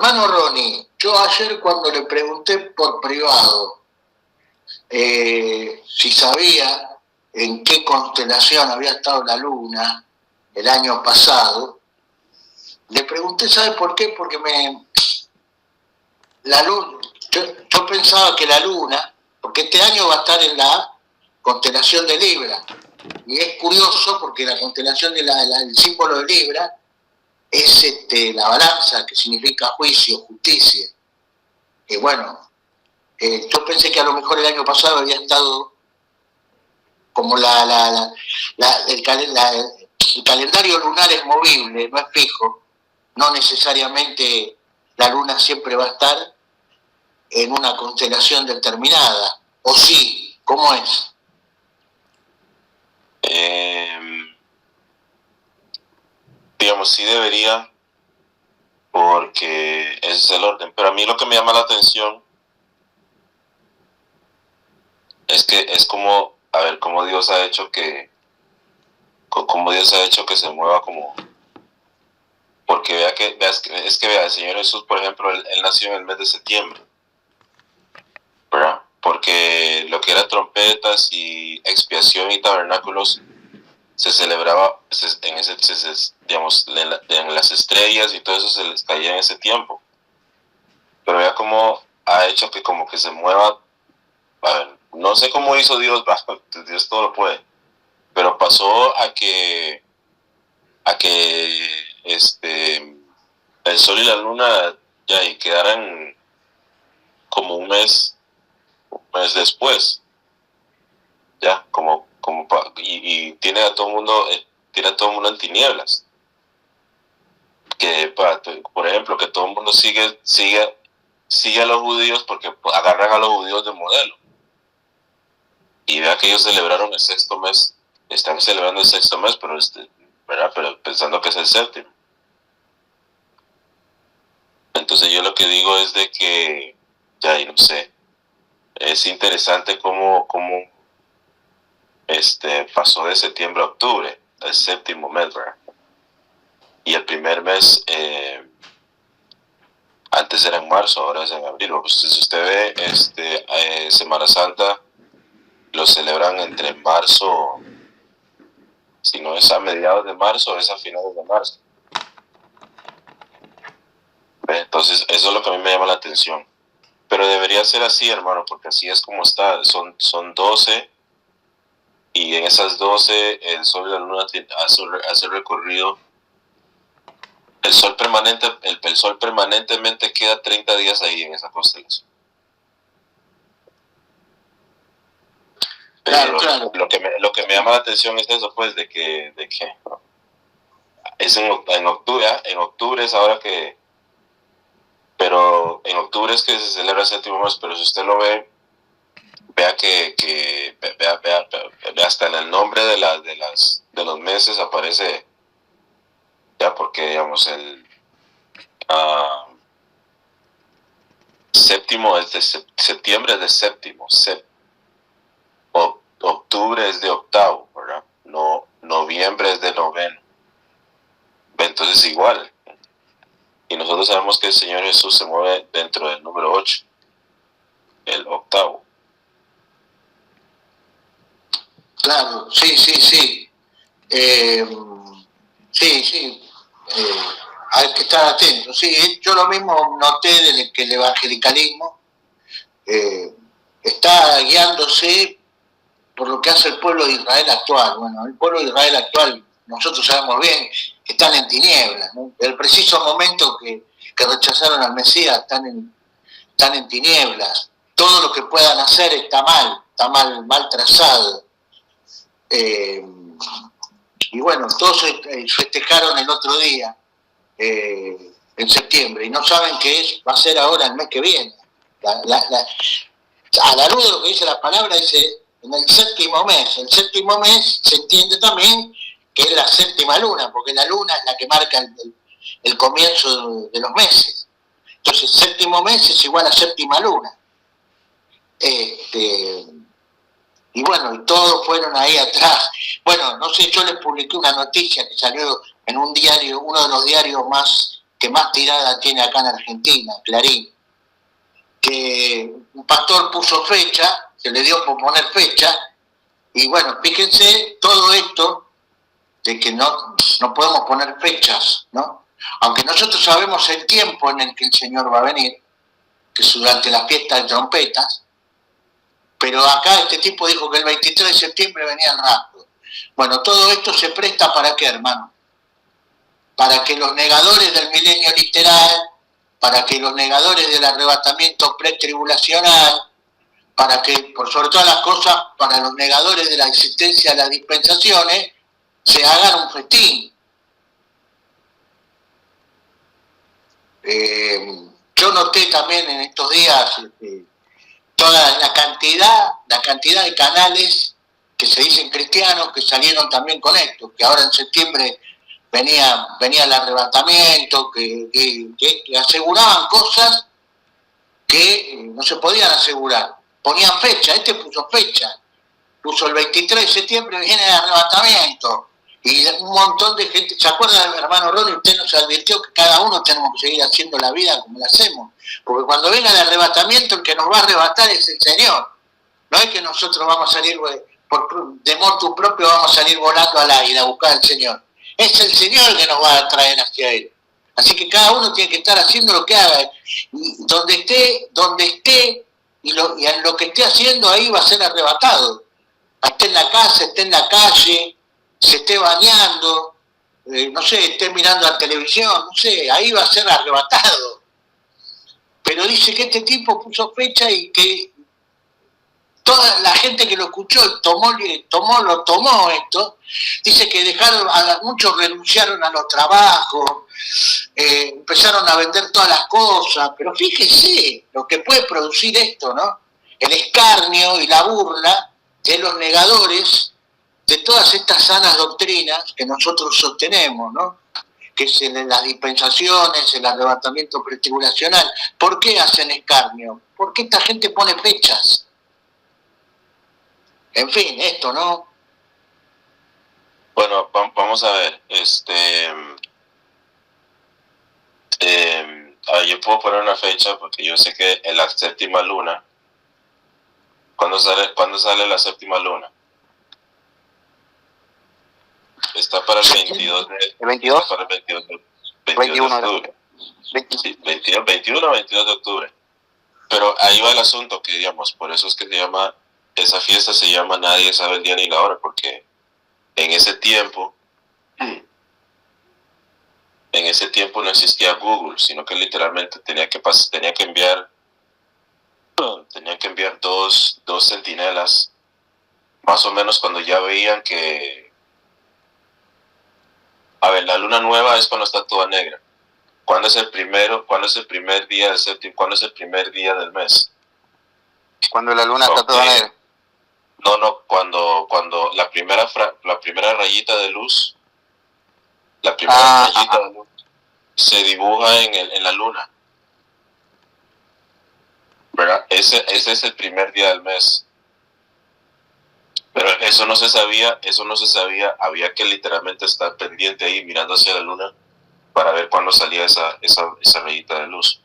Hermano Ronnie, yo ayer cuando le pregunté por privado si sabía en qué constelación había estado la luna el año pasado, le pregunté, ¿sabe por qué? Porque la luna, yo pensaba que la luna, porque este año va a estar en la constelación de Libra, y es curioso porque la constelación del símbolo de Libra es la balanza, que significa juicio, justicia. Y bueno, yo pensé que a lo mejor el año pasado había estado como el calendario lunar es movible, no es fijo, no necesariamente la luna siempre va a estar en una constelación determinada, o sí, ¿cómo es? Digamos, sí debería, porque ese es el orden, pero a mí lo que me llama la atención es que es como, a ver, cómo Dios ha hecho que se mueva como, porque vea, el Señor Jesús, por ejemplo, él nació en el mes de septiembre, ¿verdad? Porque lo que era trompetas y expiación y tabernáculos se celebraba en las estrellas, y todo eso se les caía en ese tiempo. Pero vea cómo ha hecho que como que se mueva. A ver, no sé cómo hizo Dios, Dios todo lo puede, pero pasó a que el sol y la luna ya y quedaran como un mes después, ya y tiene a todo el mundo en tinieblas, que por ejemplo que todo el mundo sigue a los judíos, porque agarran a los judíos de modelo, y vea que ellos celebraron el sexto mes, están celebrando el sexto mes, pero ¿verdad? Pero pensando que es el séptimo. Entonces yo lo que digo es de que, ya, y no sé, es interesante cómo pasó de septiembre a octubre, el séptimo mes, ¿verdad? Y el primer mes, antes era en marzo, ahora es en abril. Pues, si usted ve, Semana Santa lo celebran entre marzo, si no es a mediados de marzo, es a finales de marzo. Entonces eso es lo que a mí me llama la atención, pero debería ser así, hermano, porque así es como está. Son 12, y en esas 12 el sol y la luna hace recorrido. El sol permanentemente queda 30 días ahí en esa constelación. Pero claro. Lo que me llama la atención es eso, pues, de que es en octubre es ahora que, pero en octubre es que se celebra el séptimo mes. Pero si usted lo ve, vea vea hasta en el nombre de los meses aparece, ya, porque digamos el séptimo es de septiembre, es de séptimo, octubre es de octavo, ¿verdad? No, noviembre es de noveno. Entonces igual, y nosotros sabemos que el Señor Jesús se mueve dentro del número 8, el octavo. Claro, sí. Sí. Hay que estar atento. Sí, yo lo mismo noté que el evangelicalismo está guiándose por lo que hace el pueblo de Israel actual. Bueno, el pueblo de Israel actual, nosotros sabemos bien que están en tinieblas, ¿no? El preciso momento que rechazaron al Mesías están en tinieblas. Todo lo que puedan hacer está mal trazado. Y bueno, todos festejaron el otro día, en septiembre, y no saben qué va a ser ahora el mes que viene. A la luz de lo que dice la palabra, dice en el séptimo mes. El séptimo mes se entiende también que es la séptima luna, porque la luna es la que marca el comienzo de los meses. Entonces, séptimo mes es igual a séptima luna. Y bueno, y todos fueron ahí atrás. Bueno, no sé, yo les publiqué una noticia que salió en un diario, uno de los diarios más que más tirada tiene acá en Argentina, Clarín, que un pastor puso fecha, se le dio por poner fecha, y bueno, fíjense todo esto de que no podemos poner fechas, ¿no? Aunque nosotros sabemos el tiempo en el que el Señor va a venir, que es durante la fiesta de trompetas, pero acá este tipo dijo que el 23 de septiembre venía el rapto. Bueno, todo esto se presta ¿para qué, hermano? Para que los negadores del milenio literal, para que los negadores del arrebatamiento pretribulacional, para que, por sobre todas las cosas, para los negadores de la existencia de las dispensaciones, se hagan un festín. Yo noté también en estos días toda la cantidad de canales que se dicen cristianos que salieron también con esto, que ahora en septiembre venía el arrebatamiento, que aseguraban cosas que no se podían asegurar. Ponían fecha, este puso el 23 de septiembre viene el arrebatamiento. Y un montón de gente, ¿se acuerda, hermano Ronnie? Usted nos advirtió que cada uno tenemos que seguir haciendo la vida como la hacemos. Porque cuando venga el arrebatamiento, el que nos va a arrebatar es el Señor. No es que nosotros vamos a salir, de motu propio vamos a salir volando al aire a buscar al Señor. Es el Señor el que nos va a traer hacia Él. Así que cada uno tiene que estar haciendo lo que haga. Y donde esté, y en lo que esté haciendo, ahí va a ser arrebatado. Esté en la casa, esté en la calle, se esté bañando, no sé, esté mirando la televisión, no sé, ahí va a ser arrebatado. Pero dice que este tipo puso fecha y que toda la gente que lo escuchó y tomó esto, dice que muchos renunciaron a los trabajos, empezaron a vender todas las cosas, pero fíjese lo que puede producir esto, ¿no? El escarnio y la burla de los negadores de todas estas sanas doctrinas que nosotros sostenemos, ¿no? Que es en las dispensaciones, el arrebatamiento pretribulacional. ¿Por qué hacen escarnio? Porque esta gente pone fechas. En fin, esto, ¿no? Bueno, vamos a ver, yo puedo poner una fecha porque yo sé que en la séptima luna, ¿cuándo sale la séptima luna? Está para el 22 de... ¿El 22? Está para el 22 de 21 de octubre. Sí, 21 o 22 de octubre. Pero ahí va el asunto que, digamos, por eso es que esa fiesta se llama Nadie sabe el día ni la hora, porque en ese tiempo no existía Google, sino que literalmente tenían que enviar dos centinelas, más o menos cuando ya veían que, a ver, la luna nueva es cuando está toda negra. ¿Cuándo es el primer día del séptimo? ¿Cuándo es el primer día del mes? Cuando la luna está toda negra. No, cuando la primera rayita de luz, de luz se dibuja en la luna, ¿verdad? Ese es el primer día del mes. Pero eso no se sabía, había que literalmente estar pendiente ahí mirando hacia la luna para ver cuándo salía esa rayita de luz.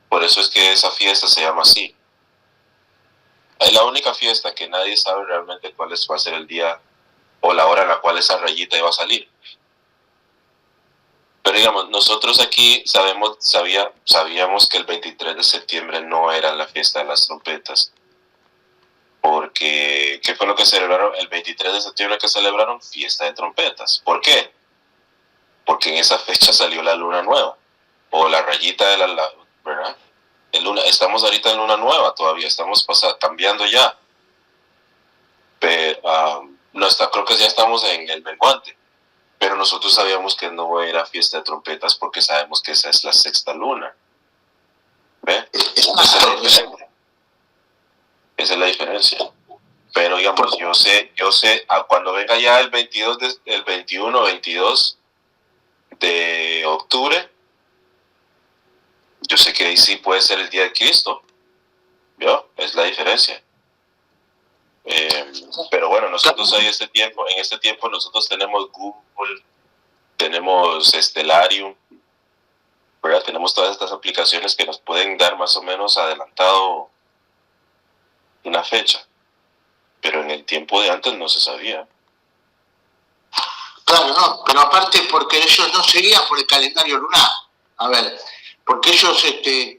Por eso es que esa fiesta se llama así. Es la única fiesta que nadie sabe realmente cuál va a ser el día o la hora en la cual esa rayita iba a salir. Pero digamos, nosotros aquí sabíamos que el 23 de septiembre no era la fiesta de las trompetas. Porque, ¿qué fue lo que celebraron? El 23 de septiembre que celebraron fiesta de trompetas. ¿Por qué? Porque en esa fecha salió la luna nueva. O la rayita de la ¿verdad? Estamos ahorita en luna nueva todavía, estamos cambiando ya. Pero creo que ya estamos en el menguante. Pero nosotros sabíamos que no era fiesta de trompetas porque sabemos que esa es la sexta luna. ¿Ve? Esa es la diferencia. Pero digamos, yo sé, cuando venga ya el 21 o 22 de octubre, yo sé que ahí sí puede ser el día de Cristo. ¿Vio? Es la diferencia. Pero bueno, nosotros en este tiempo nosotros tenemos Google, tenemos Stellarium, ¿verdad? Tenemos todas estas aplicaciones que nos pueden dar más o menos adelantado una fecha, pero en el tiempo de antes no se sabía. Claro, no, pero aparte porque ellos no seguían por el calendario lunar. A ver, porque ellos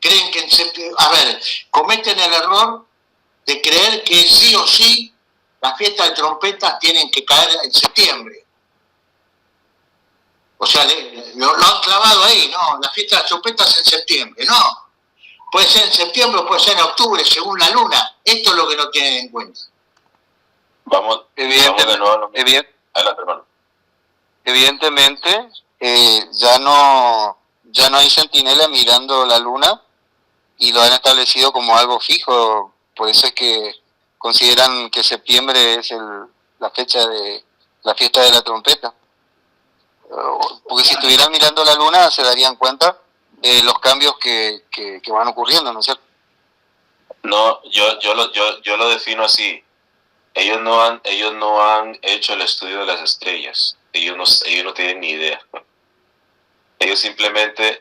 creen que en septiembre, a ver, cometen el error de creer que sí o sí las fiestas de trompetas tienen que caer en septiembre. O sea, lo han clavado ahí, no, las fiestas de trompetas en septiembre, no. Puede ser en septiembre o puede ser en octubre, según la luna. Esto es lo que no tienen en cuenta. Vamos de nuevo a lo mismo. Adelante, hermano. Evidentemente, ya no hay centinela mirando la luna y lo han establecido como algo fijo. Por eso es que consideran que septiembre es la fecha de la fiesta de la trompeta. Porque si estuvieran mirando la luna se darían cuenta de los cambios que van ocurriendo, ¿no es cierto? No, yo lo defino así. Ellos no han hecho el estudio de las estrellas. Ellos no tienen ni idea. Ellos simplemente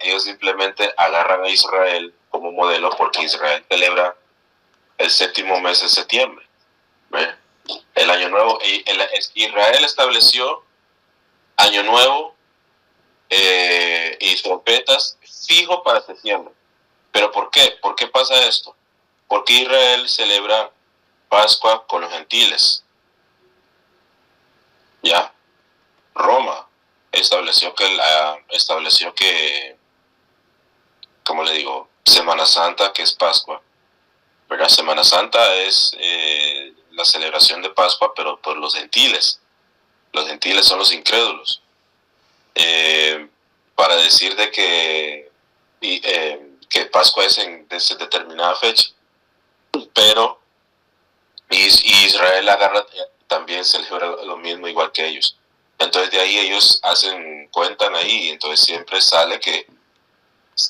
agarran a Israel como modelo porque Israel celebra el séptimo mes de septiembre. ¿Ve? El año nuevo. Israel estableció año nuevo y trompetas fijo para septiembre. ¿Pero por qué? ¿Por qué pasa esto? Porque Israel celebra Pascua con los gentiles. ¿Ya? Roma estableció que, como le digo, Semana Santa, que es Pascua, ¿verdad? Semana Santa es la celebración de Pascua, pero por los gentiles. Los gentiles son los incrédulos. Para decir de que Pascua es en determinada fecha. Pero Israel también celebra lo mismo igual que ellos. Entonces de ahí ellos cuentan ahí, y entonces siempre sale que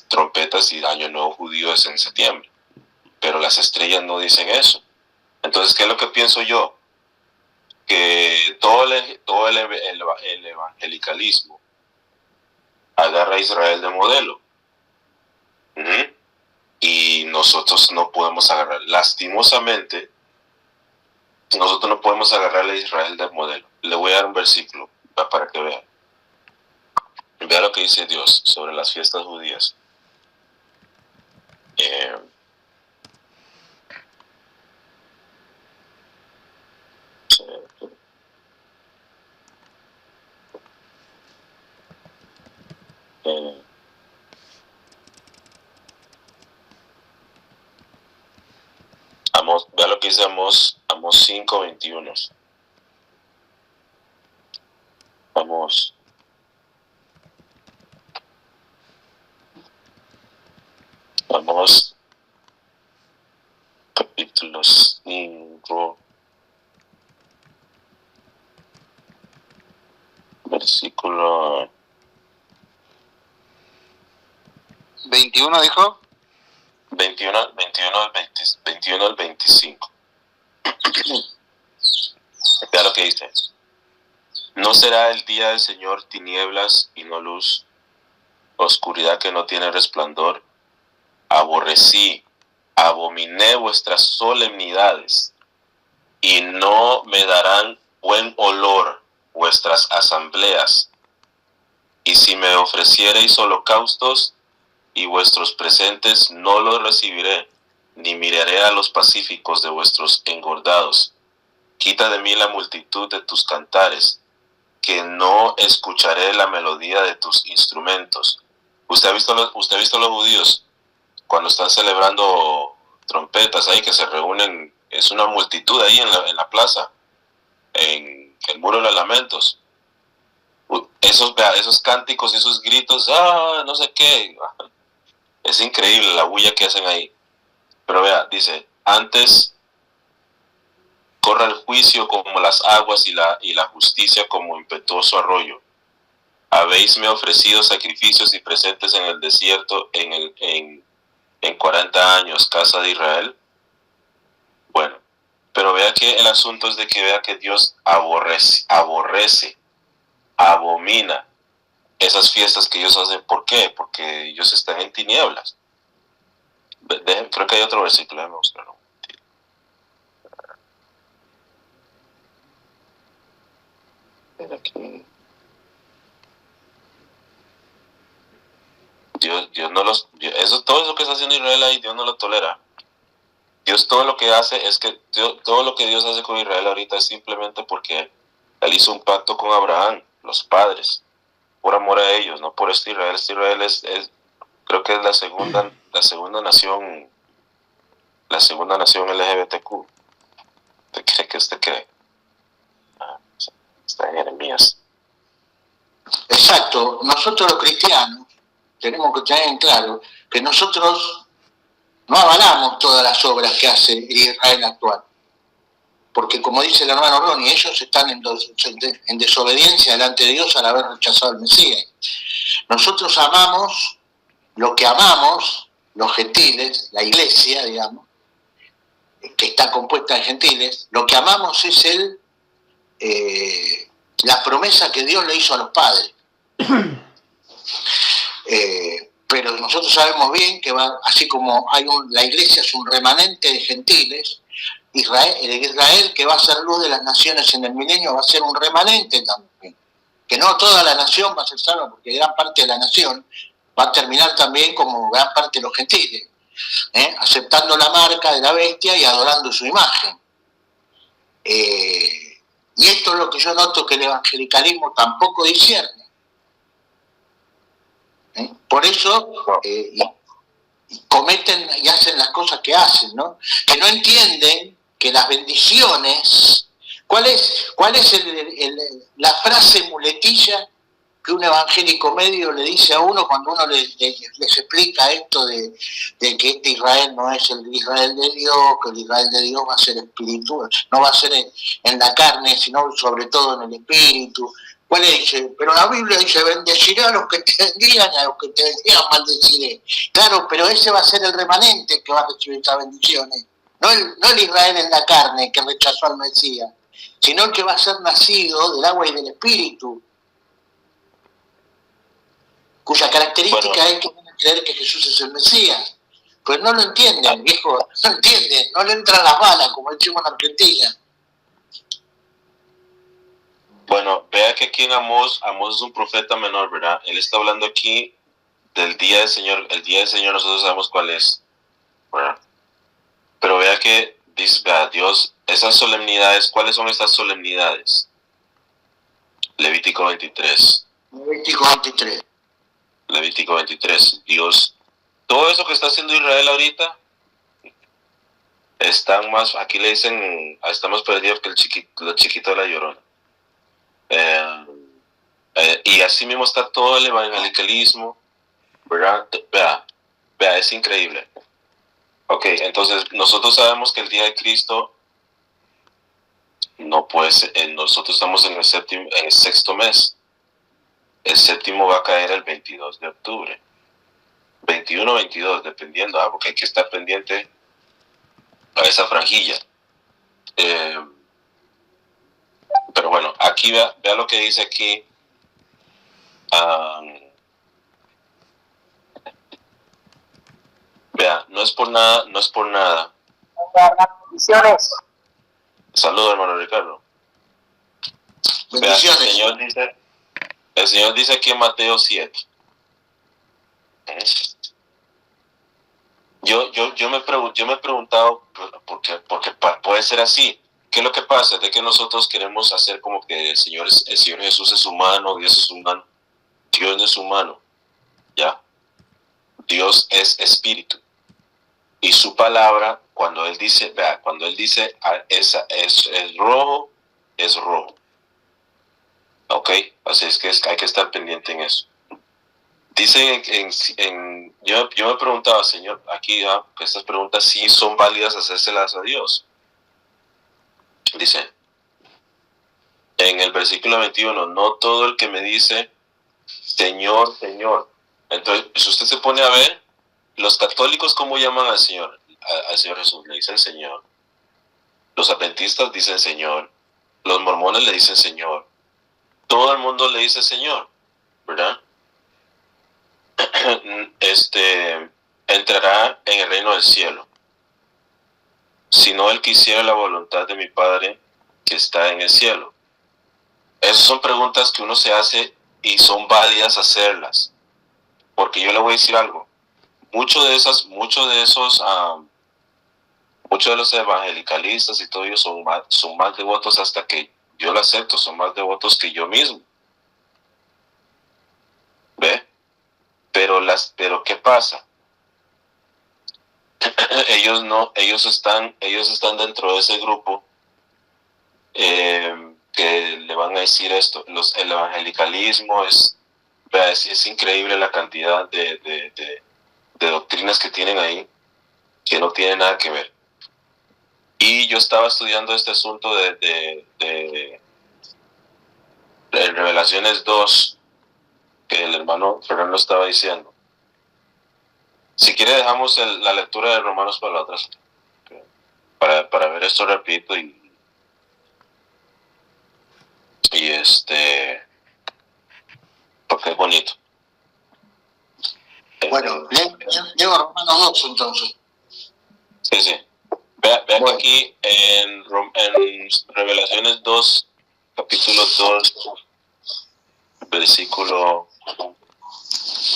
trompetas y año nuevo judío es en septiembre. Pero las estrellas no dicen eso. Entonces, ¿qué es lo que pienso yo? Que todo el evangelicalismo agarra a Israel de modelo. Y nosotros no podemos agarrar, lastimosamente, nosotros no podemos agarrar a Israel de modelo. Le voy a dar un versículo para que vean. Vea lo que dice Dios sobre las fiestas judías. Vea lo que dice Amós 5:21. Amós capítulo 5, versículo 21, dijo. 21 al 25. Vea lo que dice. No será el día del Señor tinieblas y no luz, oscuridad que no tiene resplandor. Abominé vuestras solemnidades, y no me darán buen olor vuestras asambleas. Y si me ofreciereis holocaustos y vuestros presentes, no los recibiré, ni miraré a los pacíficos de vuestros engordados. Quita de mí la multitud de tus cantares, que no escucharé la melodía de tus instrumentos. ¿Usted ha visto los judíos cuando están celebrando trompetas ahí, que se reúnen? Es una multitud ahí en la plaza, en el muro de los lamentos. Esos cánticos y esos gritos, no sé qué. Es increíble la bulla que hacen ahí. Pero vea, dice, antes corra el juicio como las aguas y la justicia como impetuoso arroyo. Habéisme ofrecido sacrificios y presentes en el desierto en 40 años, casa de Israel. Bueno, pero vea que el asunto es de que vea que Dios aborrece, abomina esas fiestas que ellos hacen. ¿Por qué? Porque ellos están en tinieblas. Creo que hay otro versículo, déjame buscarlo. Aquí. Dios no los... todo eso que está haciendo Israel ahí, Dios no lo tolera. Dios todo lo que hace es que... todo lo que Dios hace con Israel ahorita es simplemente porque Él hizo un pacto con Abraham, los padres, por amor a ellos, no por Israel. Israel es creo que es la segunda nación LGBTQ. ¿Usted cree que usted cree? Está en Jeremías. Exacto. Nosotros los cristianos tenemos que tener en claro que nosotros no avalamos todas las obras que hace Israel actual. Porque como dice el hermano Ronnie, ellos están en desobediencia delante de Dios al haber rechazado al Mesías. Nosotros amamos lo que amamos, los gentiles, la iglesia, digamos, que está compuesta de gentiles, lo que amamos es la promesa que Dios le hizo a los padres. Pero nosotros sabemos bien que así como la iglesia es un remanente de gentiles, Israel que va a ser luz de las naciones en el milenio va a ser un remanente también. Que no toda la nación va a ser salva, porque gran parte de la nación va a terminar también como gran parte de los gentiles, aceptando la marca de la bestia y adorando su imagen. Y esto es lo que yo noto que el evangelicalismo tampoco discierne. Por eso cometen y hacen las cosas que hacen, ¿no? Que no entienden que las bendiciones, ¿cuál es la frase muletilla que un evangélico medio le dice a uno cuando uno les explica esto de que este Israel no es el Israel de Dios, que el Israel de Dios va a ser espiritual, no va a ser en la carne, sino sobre todo en el espíritu? ¿Cuál dice? Pero la Biblia dice, bendeciré a los que te bendigan y a los que te bendigan maldeciré. Claro, pero ese va a ser el remanente que va a recibir estas bendiciones. No el Israel en la carne que rechazó al Mesías, sino el que va a ser nacido del agua y del espíritu, cuya característica es que van a creer que Jesús es el Mesías. Pues no lo entienden, viejo, no entienden, no le entran las balas, como decimos en Argentina. Bueno, vea que aquí en Amós es un profeta menor, ¿verdad? Él está hablando aquí del día del Señor. El día del Señor nosotros sabemos cuál es, ¿verdad? Pero vea que dice, vea, Dios, esas solemnidades, ¿cuáles son estas solemnidades? Levítico 23. Levítico 23. Dios, todo eso que está haciendo Israel ahorita, están más, aquí le dicen, está más perdido que lo chiquito de la Llorona. Y así mismo está todo el evangelicalismo, ¿verdad? Vea, es increíble. Ok, entonces nosotros sabemos que el día de Cristo no puede ser, nosotros estamos en el sexto mes. El séptimo va a caer el 22 de octubre. 21 o 22, dependiendo, porque hay que estar pendiente a esa franjilla. Pero bueno, aquí vea lo que dice aquí. Vea, no es por nada. Bendiciones. Saludos, hermano Ricardo. Bendiciones. Vea, el Señor dice aquí en Mateo 7. Yo me he preguntado porque puede ser así. ¿Qué es lo que pasa? Es de que nosotros queremos hacer como que el Señor Jesús es humano, Dios es humano. Dios no es humano, ¿ya? Dios es espíritu. Y su palabra, cuando Él dice es rojo, es rojo. ¿Ok? Así es que hay que estar pendiente en eso. Dice yo me preguntaba, Señor, aquí estas preguntas sí son válidas hacérselas a Dios. Dice, en el versículo 21, no todo el que me dice, Señor, Señor. Entonces, si usted se pone a ver, los católicos, ¿cómo llaman al Señor? Al Señor Jesús, le dicen Señor. Los adventistas dicen Señor. Los mormones le dicen Señor. Todo el mundo le dice Señor, ¿verdad? entrará en el reino del cielo. Si no él quisiera la voluntad de mi Padre que está en el cielo. Esas son preguntas que uno se hace y son válidas hacerlas. Porque yo le voy a decir algo. Muchos de los evangelicalistas y todo ellos son más devotos, hasta que yo lo acepto, son más devotos que yo mismo. ¿Ve? Pero ¿qué pasa? ellos están dentro de ese grupo que le van a decir esto. El evangelicalismo es increíble la cantidad de doctrinas que tienen ahí, que no tienen nada que ver. Y yo estaba estudiando este asunto de Revelaciones 2, que el hermano Fernando estaba diciendo. Si quiere dejamos la lectura de Romanos para la otra, para ver esto rapidito y porque es bonito. Bueno, leo Romanos 2 entonces. Sí. Vea bueno. Que aquí en Revelaciones 2, capítulo 2, versículo...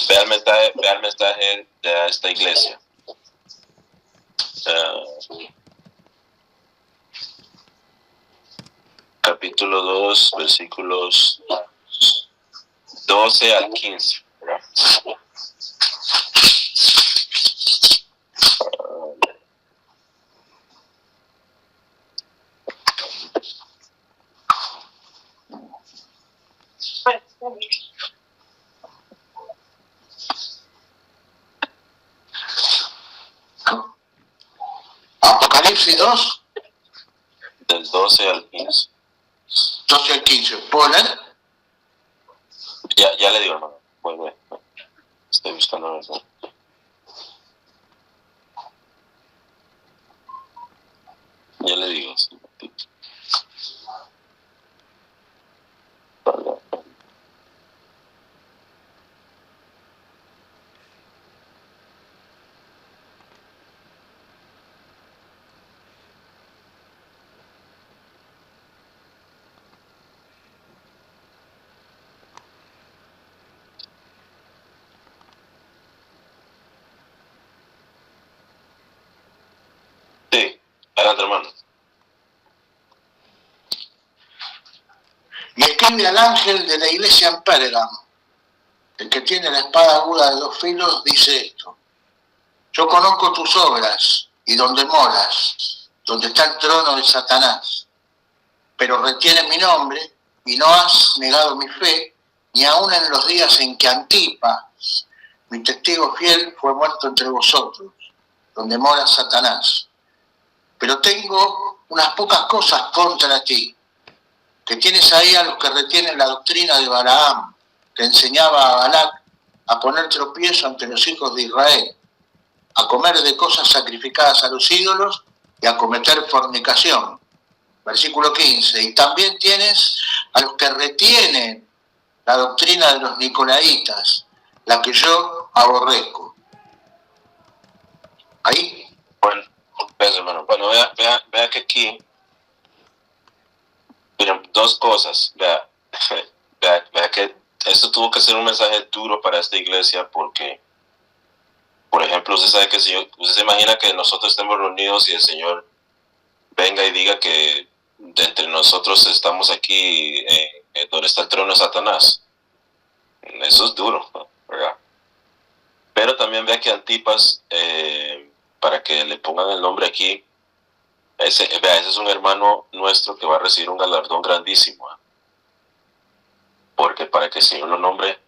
Vea el mensaje de esta iglesia. Capítulo 2, versículos 12 al 15. Apocalipsis 2. Del 12 al 15. 12 al 15. ¿Puedo leer? Ya le digo, hermano. Bueno. Estoy buscando eso. Ya le digo. Sí, adelante, hermano. Y escribe al ángel de la iglesia en Pérgamo, el que tiene la espada aguda de 2 filos, dice esto: yo conozco tus obras y donde moras, donde está el trono de Satanás, pero retienes mi nombre y no has negado mi fe, ni aun en los días en que Antipas, mi testigo fiel, fue muerto entre vosotros, donde mora Satanás. Pero tengo unas pocas cosas contra ti, que tienes ahí a los que retienen la doctrina de Balaam, que enseñaba a Balac a poner tropiezo ante los hijos de Israel, a comer de cosas sacrificadas a los ídolos y a cometer fornicación. Versículo 15. Y también tienes a los que retienen la doctrina de los nicolaitas, la que yo aborrezco. ¿Ahí? Bueno, gracias, hermano. Bueno, vea que aquí, miren, 2 cosas. Vea que esto tuvo que ser un mensaje duro para esta iglesia, porque, por ejemplo, usted sabe que el Señor, usted se imagina que nosotros estemos reunidos y el Señor venga y diga que de entre nosotros estamos aquí donde está el trono de Satanás. Eso es duro, ¿verdad? Pero también vea que Antipas, para que le pongan el nombre aquí, ese es un hermano nuestro que va a recibir un galardón grandísimo, porque para que el Señor lo nombre,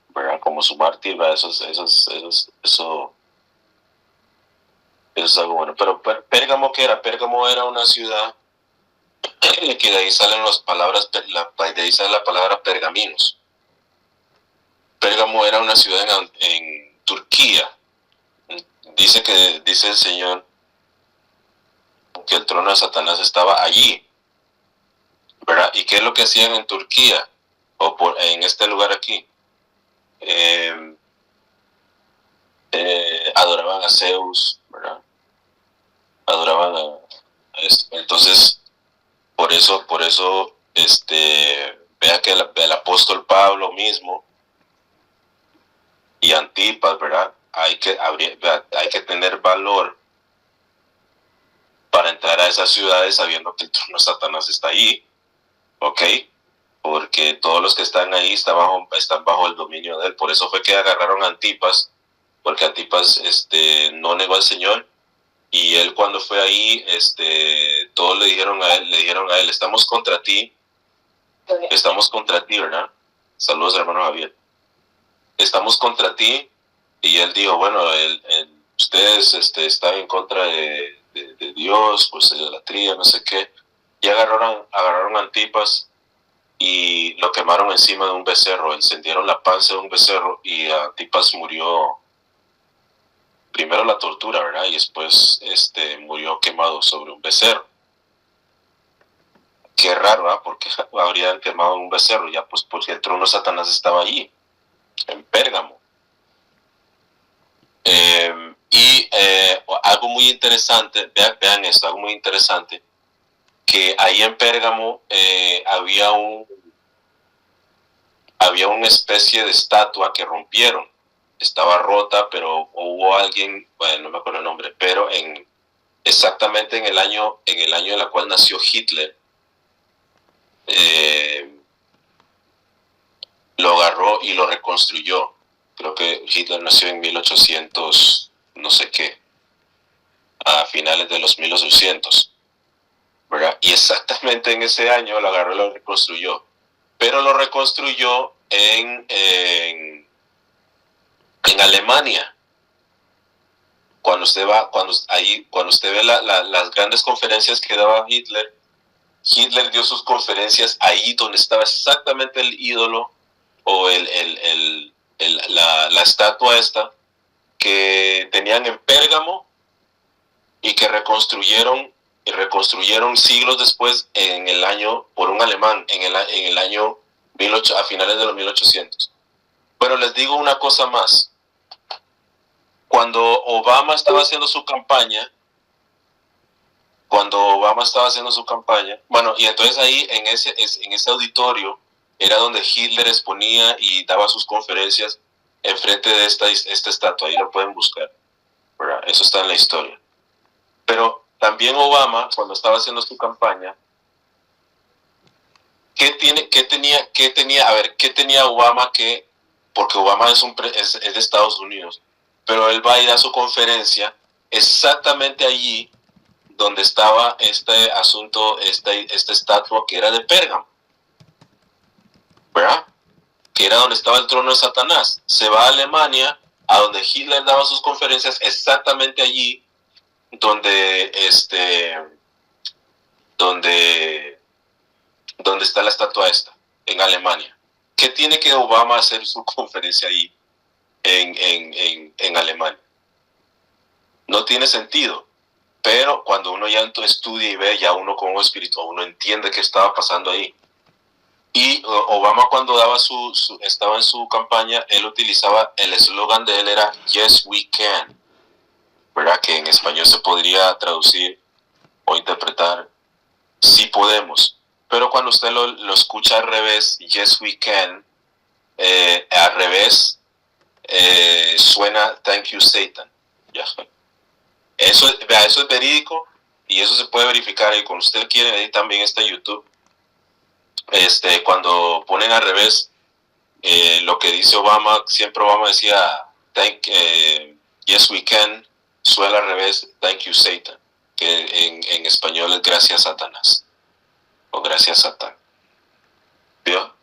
¿verdad? Como su mártir, ¿verdad? Eso es algo bueno. Pero Pérgamo, ¿qué era? Pérgamo era una ciudad que de ahí salen las palabras, de ahí sale la palabra pergaminos. Pérgamo era una ciudad en Turquía. Dice el Señor que el trono de Satanás estaba allí, ¿verdad? ¿Y qué es lo que hacían en Turquía o en este lugar aquí? adoraban a Zeus, ¿verdad? Adoraban a esto. Entonces, por eso, vea que el apóstol Pablo mismo y Antipas, ¿verdad? Hay que tener valor para entrar a esas ciudades sabiendo que el trono de Satanás está ahí, ¿ok? Porque todos los que están ahí están bajo el dominio de él. Por eso fue que agarraron a Antipas, porque Antipas no negó al Señor, y él cuando fue ahí, todos le dijeron a él, estamos contra ti, ¿verdad? Saludos, hermano Javier. Estamos contra ti, y él dijo, bueno, ustedes están en contra de Dios, pues idolatría, no sé qué, y agarraron a Antipas y lo quemaron encima de un becerro, encendieron la panza de un becerro, y Antipas murió, primero la tortura, ¿verdad? Y después murió quemado sobre un becerro. Qué raro, ¿verdad? Porque habrían quemado un becerro, ya pues porque el trono de Satanás estaba allí, en Pérgamo. Algo muy interesante, vean esto, algo muy interesante, que ahí en Pérgamo había una especie de estatua que rompieron. Estaba rota, pero hubo alguien, bueno, no me acuerdo el nombre, pero exactamente en el año en el cual nació Hitler, lo agarró y lo reconstruyó. Creo que Hitler nació en 1800, no sé qué, a finales de los 1800, ¿verdad? Y exactamente en ese año lo agarró y lo reconstruyó. Pero lo reconstruyó en Alemania. Cuando usted ve las grandes conferencias que daba Hitler dio sus conferencias ahí donde estaba exactamente el ídolo o la estatua esta que tenían en Pérgamo y que reconstruyeron siglos después por un alemán en el año a finales de los 1800. Pero les digo una cosa más. Cuando Obama estaba haciendo su campaña, bueno, y entonces ahí en ese auditorio era donde Hitler exponía y daba sus conferencias enfrente de esta estatua. Ahí lo pueden buscar, ¿verdad? Eso está en la historia. Pero también Obama, cuando estaba haciendo su campaña, ¿qué tenía Obama porque Obama es de Estados Unidos, pero él va a ir a su conferencia exactamente allí donde estaba este asunto, esta estatua que era de Pérgamo, ¿verdad? Que era donde estaba el trono de Satanás. Se va a Alemania, a donde Hitler daba sus conferencias, exactamente allí donde está la estatua esta, en Alemania. ¿Qué tiene que Obama hacer su conferencia ahí en Alemania? No tiene sentido. Pero cuando uno ya estudia y ve, ya uno como espíritu, uno entiende qué estaba pasando ahí. Y Obama cuando estaba en su campaña, él utilizaba, el eslogan de él era Yes We Can, ¿verdad? Que en español se podría traducir o interpretar sí podemos. Pero cuando usted lo escucha al revés, Yes We Can, al revés suena Thank You Satan. ¿Ya? Eso es verídico y eso se puede verificar. Y cuando usted quiere, ahí también está en YouTube. Cuando ponen al revés lo que dice Obama, siempre Obama decía Yes we can, suena al revés Thank you Satan, que en español es gracias Satanás o gracias Satán. ¿Vio?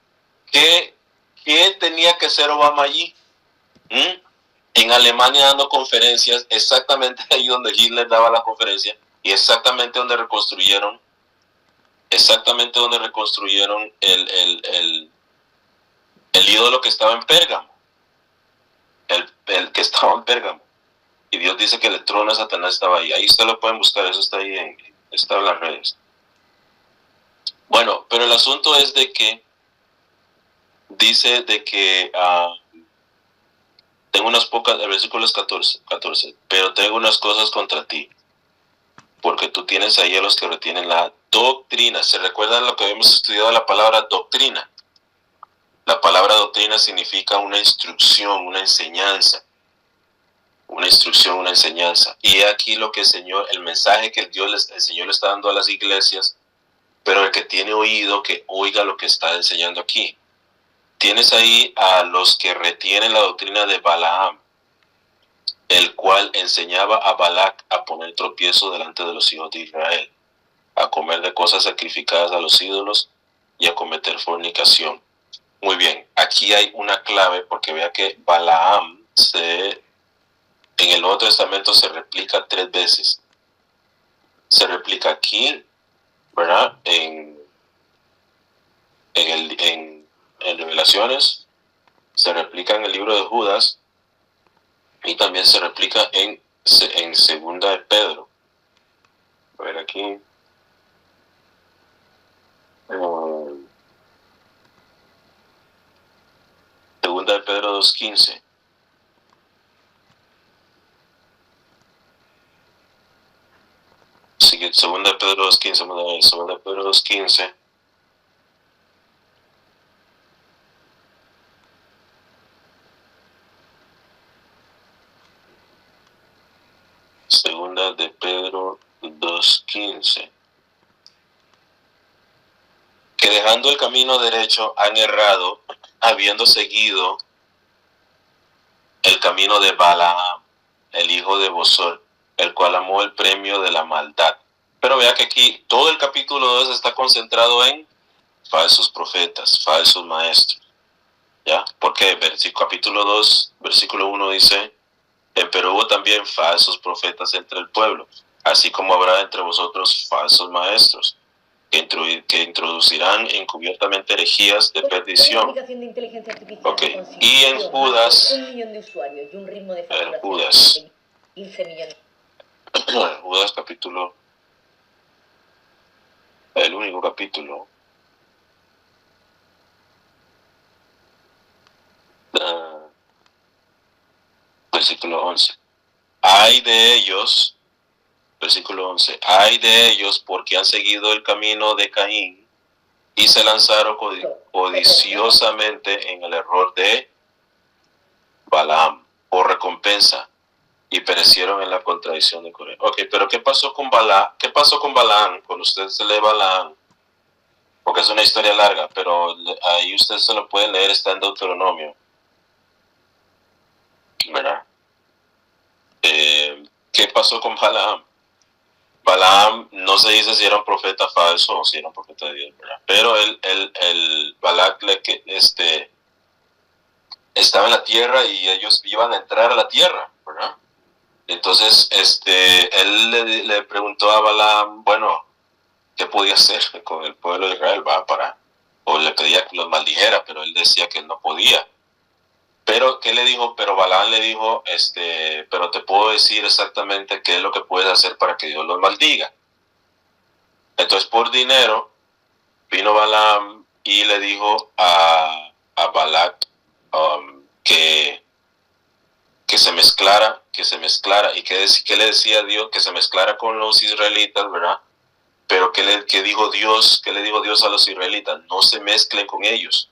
¿Qué tenía que hacer Obama allí? En Alemania dando conferencias, exactamente ahí donde Hitler daba la conferencia y exactamente donde reconstruyeron el ídolo que estaba en Pérgamo, el que estaba en Pérgamo. Y Dios dice que el trono de Satanás estaba ahí. Ahí ustedes lo pueden buscar, eso está ahí está en las redes. Bueno, pero el asunto es de que dice de que unas pocas, el versículo es 14, pero tengo unas cosas contra ti, porque tú tienes ahí a los que retienen la doctrina. ¿Se recuerdan lo que habíamos estudiado, la palabra doctrina? La palabra doctrina significa una instrucción, una enseñanza. Una instrucción, una enseñanza. Y aquí lo que el mensaje que el Señor le está dando a las iglesias, pero el que tiene oído, que oiga lo que está enseñando aquí. Tienes ahí a los que retienen la doctrina de Balaam, el cual enseñaba a Balac a poner tropiezo delante de los hijos de Israel, a comer de cosas sacrificadas a los ídolos y a cometer fornicación. Muy bien, aquí hay una clave, porque vea que Balaam en el Nuevo Testamento se replica 3 veces. Se replica aquí, ¿verdad? En Revelaciones, se replica en el libro de Judas, y también se replica en Segunda de Pedro. A ver aquí. Segunda de Pedro 2:15. Segunda de Pedro 2:15. Segunda de Pedro 2:15. Segunda de Pedro 2:15. Que dejando el camino derecho han errado, habiendo seguido el camino de Balaam, el hijo de Bosor, el cual amó el premio de la maldad. Pero vea que aquí todo el capítulo 2 está concentrado en falsos profetas, falsos maestros. ¿Ya? Porque capítulo 2, versículo 1 dice: pero hubo también falsos profetas entre el pueblo, así como habrá entre vosotros falsos maestros, que introducirán encubiertamente herejías de perdición. Okay. Y en Judas, Judas capítulo, el único capítulo, versículo 11. Hay de ellos, versículo 11, hay de ellos porque han seguido el camino de Caín y se lanzaron codiciosamente en el error de Balaam por recompensa y perecieron en la contradicción de Coré. Ok, pero ¿qué pasó con Balaam? ¿Qué pasó con Balaam? Cuando usted se lee Balaam, porque es una historia larga, pero ahí usted se lo puede leer, está en Deuteronomio, ¿verdad? ¿Qué pasó con Balaam? Balaam no se dice si era un profeta falso o si era un profeta de Dios, ¿verdad? Pero Balac estaba en la tierra y ellos iban a entrar a la tierra, ¿verdad? Entonces, él le preguntó a Balaam, bueno, ¿qué podía hacer con el pueblo de Israel? O le pedía que los maldijera, pero él decía que no podía. Pero, ¿qué le dijo? Pero Balaam le dijo, pero te puedo decir exactamente qué es lo que puedes hacer para que Dios los maldiga. Entonces, por dinero, vino Balaam y le dijo a Balac que se mezclara, y que le decía a Dios que se mezclara con los israelitas, ¿verdad? Pero ¿qué le dijo Dios a los israelitas? No se mezclen con ellos.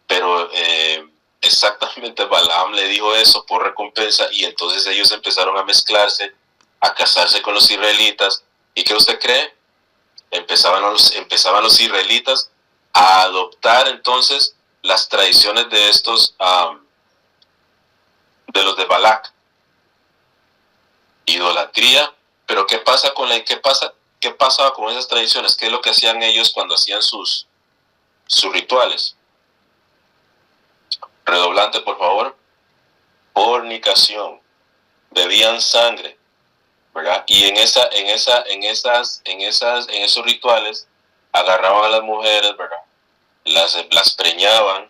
Pero exactamente Balaam le dijo eso por recompensa, y entonces ellos empezaron a mezclarse, a casarse con los israelitas. ¿Y qué usted cree? Empezaban los israelitas a adoptar entonces las tradiciones de estos, de los de Balac. Idolatría. Pero ¿qué pasaba con esas tradiciones? ¿Qué es lo que hacían ellos cuando hacían sus rituales? Redoblante, por favor. Fornicación. Bebían sangre, ¿verdad? Y en esos rituales agarraban a las mujeres, ¿verdad? Las preñaban,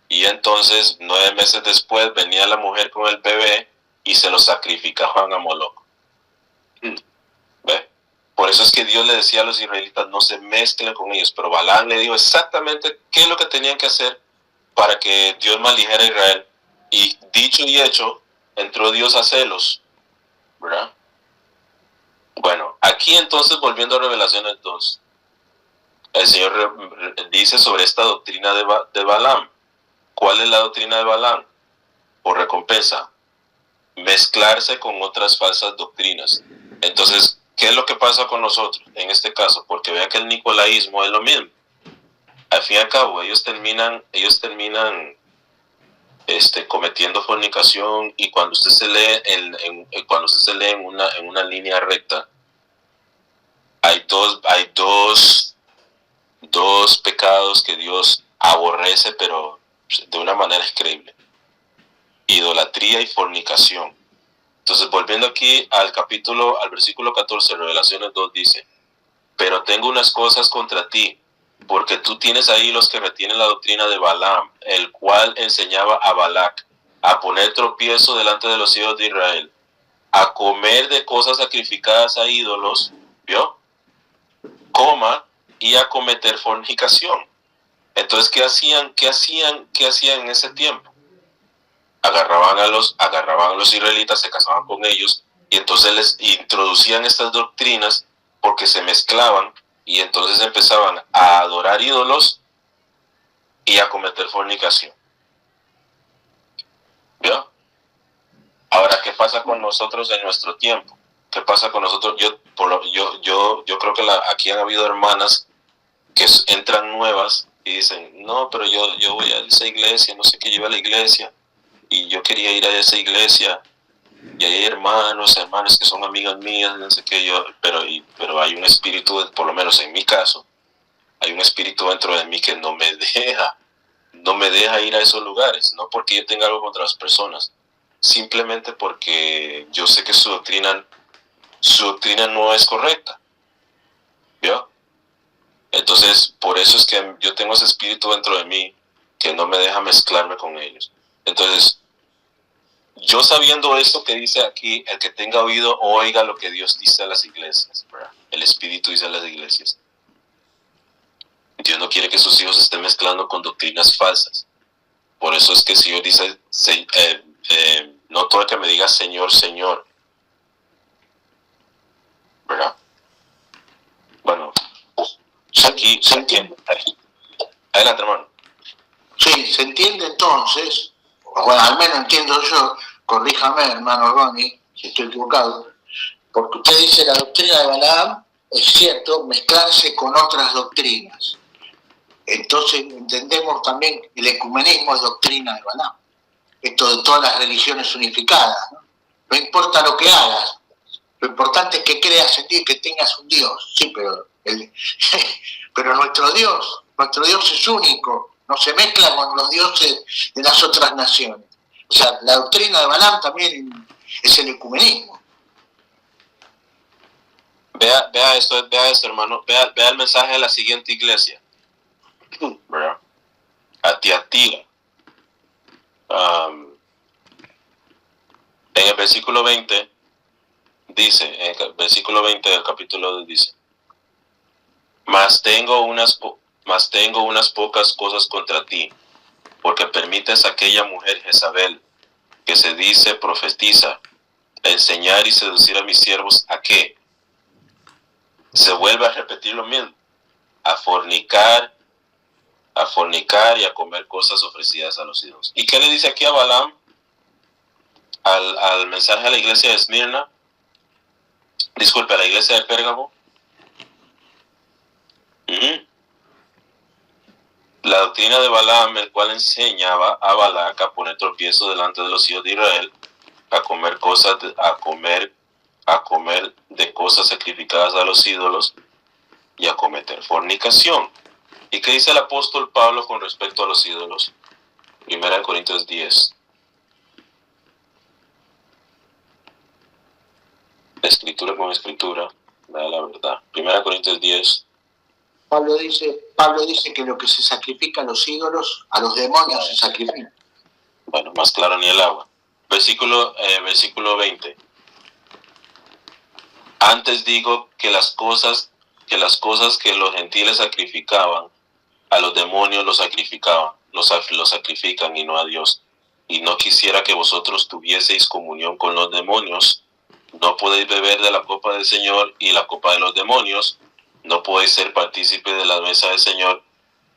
y entonces 9 meses después venía la mujer con el bebé y se lo sacrificaban a Moloch. ¿Ve? Por eso es que Dios le decía a los israelitas: no se mezclen con ellos. Pero Balaam le dijo exactamente qué es lo que tenían que hacer para que Dios maldijera a Israel. Y dicho y hecho, entró Dios a celos, ¿verdad? Bueno, aquí entonces, volviendo a Revelaciones 2, el Señor dice sobre esta doctrina de Balaam. ¿Cuál es la doctrina de Balaam? Por recompensa, mezclarse con otras falsas doctrinas. Entonces, ¿qué es lo que pasa con nosotros en este caso? Porque vea que el nicolaísmo es lo mismo. Al fin y al cabo, ellos terminan cometiendo fornicación, y cuando usted se lee en una línea recta, hay dos pecados que Dios aborrece, pero de una manera increíble: idolatría y fornicación. Entonces, volviendo aquí al versículo 14 de Revelaciones 2, dice: pero tengo unas cosas contra ti, porque tú tienes ahí los que retienen la doctrina de Balaam, el cual enseñaba a Balac a poner tropiezo delante de los hijos de Israel, a comer de cosas sacrificadas a ídolos, ¿vio? Y a cometer fornicación. Entonces, ¿qué hacían en ese tiempo? Agarraban a los israelitas, se casaban con ellos, y entonces les introducían estas doctrinas, porque se mezclaban, y entonces empezaban a adorar ídolos y a cometer fornicación. ¿Vio? Ahora, ¿qué pasa con nosotros en nuestro tiempo? ¿Qué pasa con nosotros? Yo creo que aquí han habido hermanas que entran nuevas y dicen: no, pero yo voy a esa iglesia, no sé qué, yo iba a la iglesia y yo quería ir a esa iglesia, y hay hermanas que son amigas mías, no sé qué, pero hay un espíritu, por lo menos en mi caso, hay un espíritu dentro de mí que no me deja ir a esos lugares, no porque yo tenga algo contra las personas, simplemente porque yo sé que su doctrina no es correcta, ¿vio? Entonces, por eso es que yo tengo ese espíritu dentro de mí que no me deja mezclarme con ellos. Entonces, yo sabiendo esto que dice aquí: el que tenga oído, oiga lo que Dios dice a las iglesias, ¿verdad? El Espíritu dice a las iglesias. Dios no quiere que sus hijos estén mezclando con doctrinas falsas. Por eso es que el Señor dice: no todo el que me diga Señor, Señor, ¿verdad? Bueno, aquí se entiende. Adelante, hermano. Sí, se entiende entonces, bueno, al menos entiendo yo, corríjame, hermano Ronnie, si estoy equivocado, porque usted dice la doctrina de Balaam, es cierto, mezclarse con otras doctrinas. Entonces entendemos también el ecumenismo es doctrina de Balaam, esto de todas las religiones unificadas, ¿no? No importa lo que hagas, lo importante es que creas en Dios y que tengas un Dios. Sí, pero nuestro Dios es único, no se mezcla con los dioses de las otras naciones. O sea, la doctrina de Balaam también es el ecumenismo. Vea esto, hermano. Vea el mensaje de la siguiente iglesia, ¿verdad? A Tiatira. En el versículo 20 dice, en el versículo 20 del capítulo 2 dice: mas tengo unas pocas cosas contra ti, porque permites a aquella mujer Jezabel, que se dice profetiza, enseñar y seducir a mis siervos, ¿a qué? Se vuelve a repetir lo mismo: a fornicar y a comer cosas ofrecidas a los ídolos. ¿Y qué le dice aquí a Balaam? Al mensaje a la iglesia de Esmirna, disculpe, a la iglesia de Pérgamo. La doctrina de Balaam, el cual enseñaba a Balac a poner tropiezo delante de los hijos de Israel, a comer de cosas sacrificadas a los ídolos y a cometer fornicación. ¿Y qué dice el apóstol Pablo con respecto a los ídolos? 1 Corintios 10. Escritura con escritura, da la verdad. 1 Corintios 10. Pablo dice que lo que se sacrifica a los ídolos, a los demonios se sacrifica. Bueno, más claro ni el agua. Versículo 20. Antes digo que las cosas que los gentiles sacrificaban, a los demonios los sacrifican y no a Dios. y no quisiera que vosotros tuvieseis comunión con los demonios. No podéis beber de la copa del Señor y la copa de los demonios. No podéis ser partícipe de la mesa del Señor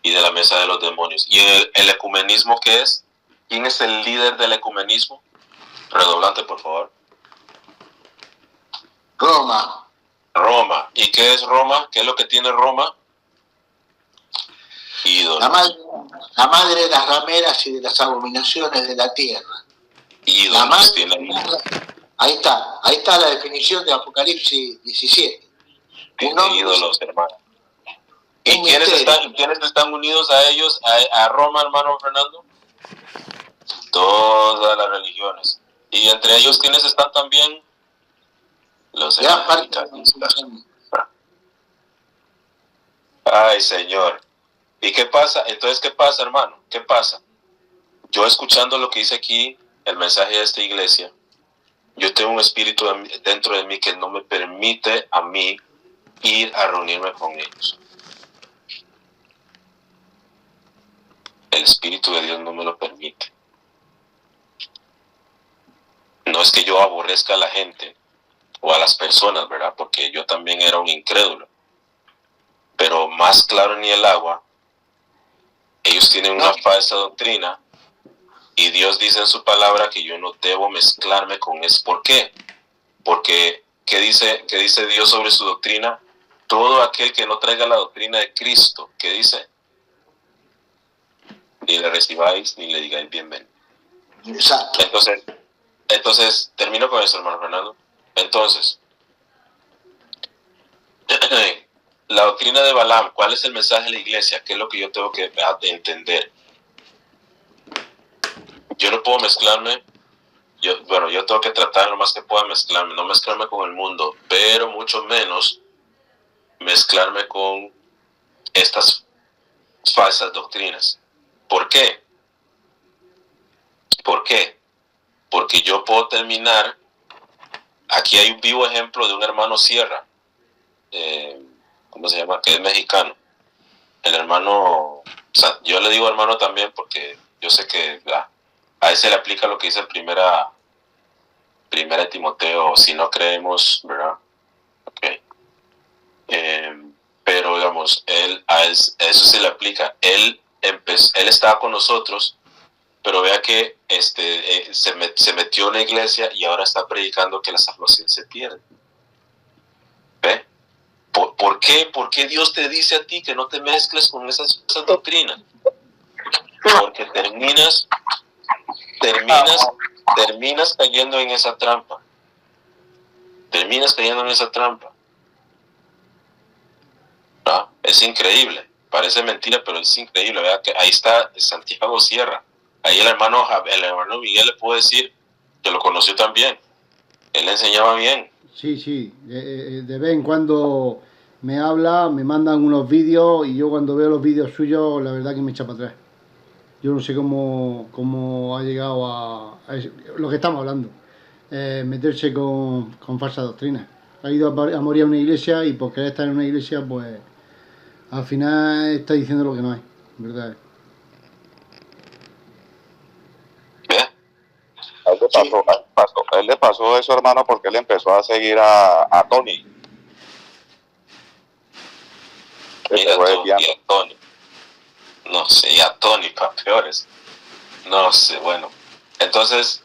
y de la mesa de los demonios. ¿Y el ecumenismo qué es? ¿Quién es el líder del ecumenismo? Redoblante, por favor. Roma. Roma. ¿Y qué es Roma? ¿Qué es lo que tiene Roma? Ídolos. La madre de las rameras y de las abominaciones de la tierra. Ídolos tiene ídolos. Ahí está la definición de Apocalipsis 17. Tiene ídolos, hermano. ¿Y quiénes están unidos a ellos, a Roma, hermano Fernando? Todas las religiones. Y entre ellos, ¿quiénes están también? Los evangelistas. Ay, Señor. ¿Y qué pasa? Entonces, ¿qué pasa, hermano? ¿Qué pasa? Yo escuchando lo que dice aquí, el mensaje de esta iglesia, yo tengo un espíritu dentro de mí que no me permite a mí ir a reunirme con ellos. El Espíritu de Dios no me lo permite. No es que yo aborrezca a la gente o a las personas, ¿verdad? Porque yo también era un incrédulo. Pero más claro ni el agua, ellos tienen una falsa doctrina y Dios dice en su palabra que yo no debo mezclarme con eso. ¿Por qué? Porque, ¿qué dice Dios sobre su doctrina? Todo aquel que no traiga la doctrina de Cristo, ¿qué dice? Ni le recibáis ni le digáis bienvenido. Exacto. Entonces, termino con eso, hermano Fernando. Entonces, la doctrina de Balaam, ¿cuál es el mensaje de la iglesia? ¿Qué es lo que yo tengo que entender? Yo no puedo mezclarme, yo tengo que tratar lo más que pueda mezclarme, no mezclarme con el mundo, pero mucho menos mezclarme con estas falsas doctrinas. ¿Por qué? ¿Por qué? Porque yo puedo terminar, aquí hay un vivo ejemplo de un hermano Sierra, ¿cómo se llama? Que es mexicano. El hermano, yo le digo hermano también porque yo sé que a ese le aplica lo que dice primera Timoteo, si no creemos, ¿verdad? Okay. Pero digamos, a eso se le aplica. Él estaba con nosotros, pero vea que se metió en la iglesia y ahora está predicando que la salvación se pierde. ¿Ve? ¿Por qué? ¿Por qué Dios te dice a ti que no te mezcles con esas doctrinas? Porque terminas cayendo en esa trampa. Terminas cayendo en esa trampa. ¿No? Es increíble. Parece mentira, pero es increíble. Vea que ahí está Santiago Sierra. Ahí el hermano Miguel le puedo decir que lo conoció también. Él le enseñaba bien. Sí. De vez en cuando me habla, me mandan unos vídeos y yo cuando veo los vídeos suyos, la verdad que me echa para atrás. Yo no sé cómo ha llegado a lo que estamos hablando. Meterse con falsa doctrina. Ha ido a morir a una iglesia y por querer estar en una iglesia, pues al final está diciendo lo que no es, ¿verdad? A él le pasó eso, hermano, porque él empezó a seguir a Tony. Mira tú, y a Tony. No sé, y a Tony, para peores. No sé, bueno. Entonces,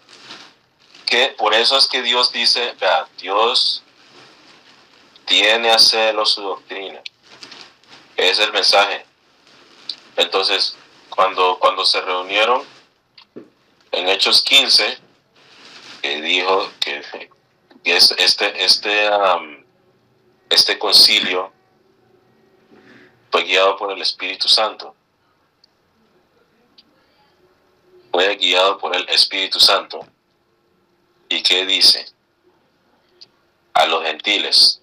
por eso es que Dios dice, vea, Dios tiene a celo su doctrina. Es el mensaje. Entonces, cuando se reunieron en Hechos 15, que dijo que este concilio fue guiado por el Espíritu Santo. Fue guiado por el Espíritu Santo. ¿Y qué dice? A los gentiles.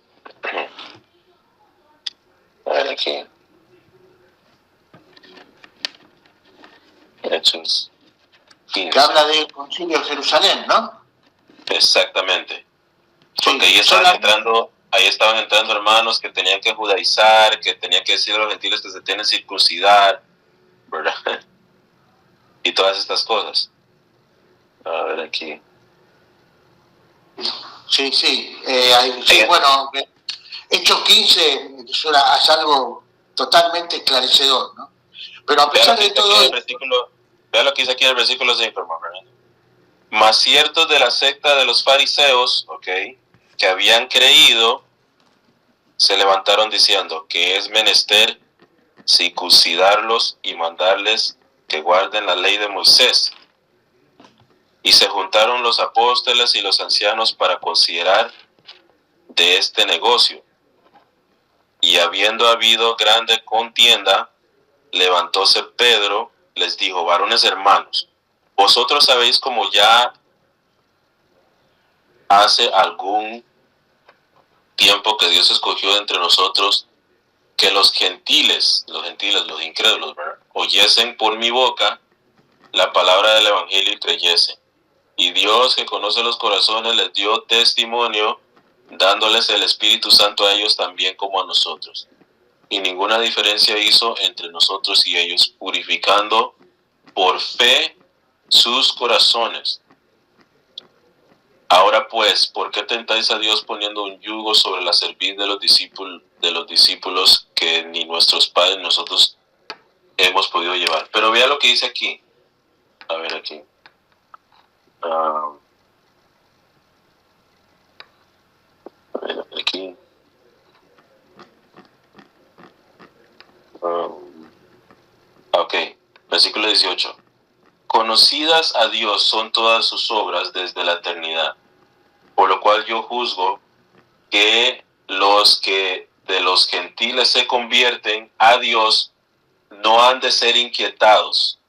A ver aquí. Hechos 15. Que habla del concilio de Jerusalén, ¿no? Exactamente. Porque ahí estaban entrando hermanos que tenían que judaizar, que tenían que decir a los gentiles que se tienen que circuncidar, ¿verdad? Y todas estas cosas. aquí. Sí, sí. Sí, bueno, Hechos 15 es algo totalmente esclarecedor, ¿no? Pero a pesar de todo... Vea lo que dice aquí en el versículo 5, hermano. Mas ciertos de la secta de los fariseos, que habían creído, se levantaron diciendo que es menester circuncidarlos y mandarles que guarden la ley de Moisés. Y se juntaron los apóstoles y los ancianos para considerar de este negocio. Y habiendo habido grande contienda, levantóse Pedro, les dijo: varones hermanos, vosotros sabéis como ya hace algún tiempo que Dios escogió de entre nosotros que los gentiles, los incrédulos, ¿verdad?, oyesen por mi boca la palabra del evangelio y creyesen. Y Dios, que conoce los corazones, les dio testimonio, dándoles el Espíritu Santo a ellos también como a nosotros. Y ninguna diferencia hizo entre nosotros y ellos, purificando por fe sus corazones. Ahora pues, ¿por qué tentáis a Dios poniendo un yugo sobre la cerviz de los discípulos que ni nuestros padres nosotros hemos podido llevar? Pero vea lo que dice aquí. A ver aquí. A ver aquí. Ok, versículo 18. Conocidas a Dios son todas sus obras desde la eternidad, por lo cual yo juzgo que los que de los gentiles se convierten a Dios no han de ser inquietados,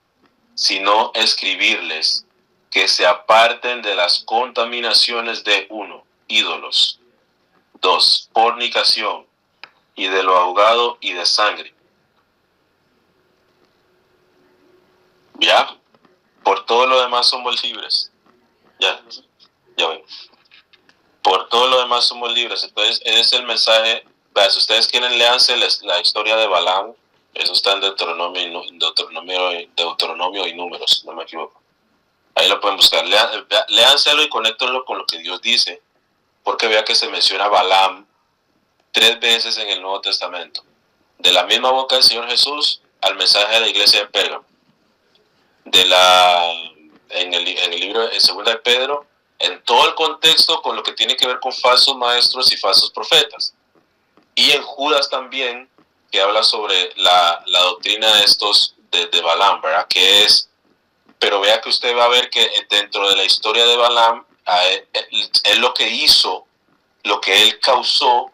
sino escribirles que se aparten de las contaminaciones de 1, ídolos, 2, fornicación, y de lo ahogado y de sangre. ¿Ya? Por todo lo demás somos libres. Ya ven. Por todo lo demás somos libres. Entonces, ese es el mensaje. Si ustedes quieren, léanse la historia de Balaam. Eso está en Deuteronomio y Números, no me equivoco. Ahí lo pueden buscar. Léanselo y conéctenlo con lo que Dios dice. Porque vea que se menciona Balaam 3 veces en el Nuevo Testamento. De la misma boca del Señor Jesús al mensaje de la iglesia de Pérgamo. En el libro en 2 de Pedro, en todo el contexto con lo que tiene que ver con falsos maestros y falsos profetas. Y en Judas también, que habla sobre la doctrina de estos de Balaam, ¿verdad? Pero vea que usted va a ver que dentro de la historia de Balaam, él lo que hizo, lo que él causó,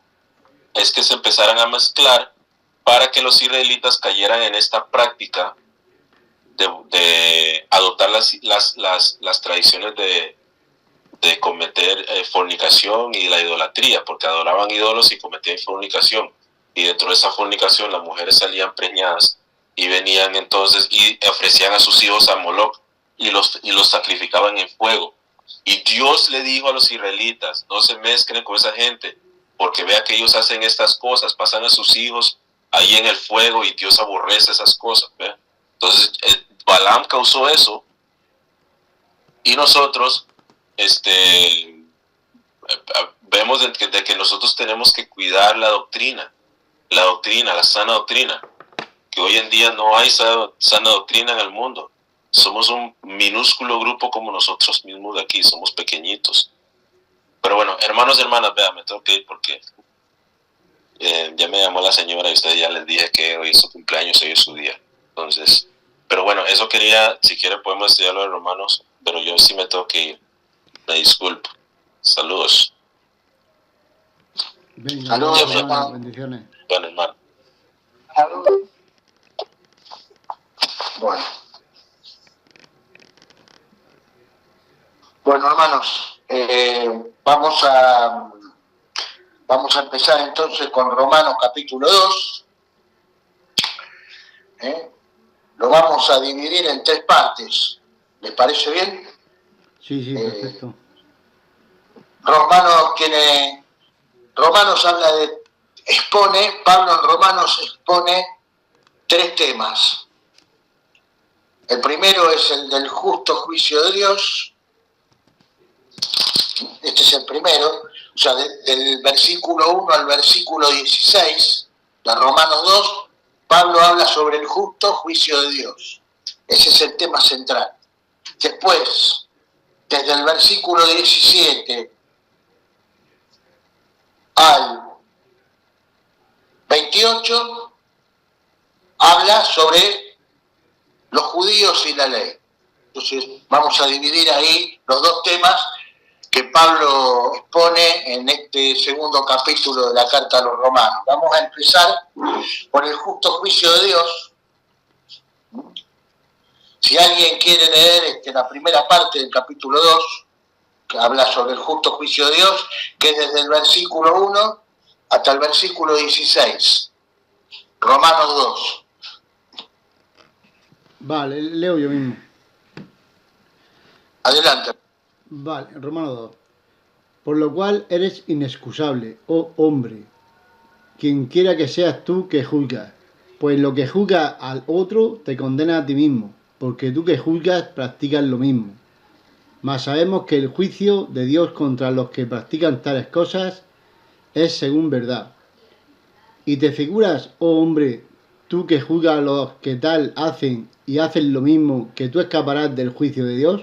es que se empezaran a mezclar para que los israelitas cayeran en esta práctica de adoptar las tradiciones de cometer fornicación y la idolatría, porque adoraban ídolos y cometían fornicación, y dentro de esa fornicación las mujeres salían preñadas y venían entonces y ofrecían a sus hijos a Moloch y los sacrificaban en fuego. Y Dios le dijo a los israelitas: no se mezclen con esa gente, porque vea que ellos hacen estas cosas, pasan a sus hijos ahí en el fuego, y Dios aborrece esas cosas, ¿ve? Entonces Balaam causó eso, y nosotros vemos de que nosotros tenemos que cuidar la sana doctrina, que hoy en día no hay sana doctrina en el mundo. Somos un minúsculo grupo como nosotros mismos de aquí, somos pequeñitos. Pero bueno, hermanos y hermanas, vean, me tengo que ir porque ya me llamó la señora y ustedes ya les dije que hoy es su cumpleaños, hoy es su día. Entonces, pero bueno, eso quería, si quieren podemos estudiarlo de Romanos, pero yo sí me tengo que ir. Me disculpo. Saludos. Venga, Saludos, hermano, bendiciones. Bueno, hermano. Saludos. Bueno, hermanos, vamos a empezar entonces con Romanos capítulo 2. Lo vamos a dividir en 3 partes. ¿Les parece bien? Sí, perfecto. Romanos habla Pablo en Romanos expone 3 temas. El primero es el del justo juicio de Dios, este es el primero, o sea, del versículo 1 al versículo 16 de Romanos 2, Pablo habla sobre el justo juicio de Dios. Ese es el tema central. Después, desde el versículo 17 al 28, habla sobre los judíos y la ley. Entonces, vamos a dividir ahí los dos temas que Pablo expone en este segundo capítulo de la carta a los romanos. Vamos a empezar por el justo juicio de Dios. Si alguien quiere leer la primera parte del capítulo 2, que habla sobre el justo juicio de Dios, que es desde el versículo 1 hasta el versículo 16. Romanos 2. Vale, leo yo mismo. Adelante. Vale, Romanos 2. Por lo cual eres inexcusable, oh hombre, quien quiera que seas tú que juzgas, pues lo que juzgas al otro te condena a ti mismo, porque tú que juzgas practicas lo mismo. Mas sabemos que el juicio de Dios contra los que practican tales cosas es según verdad. ¿Y te figuras, oh hombre, tú que juzgas a los que tal hacen y hacen lo mismo, que tú escaparás del juicio de Dios?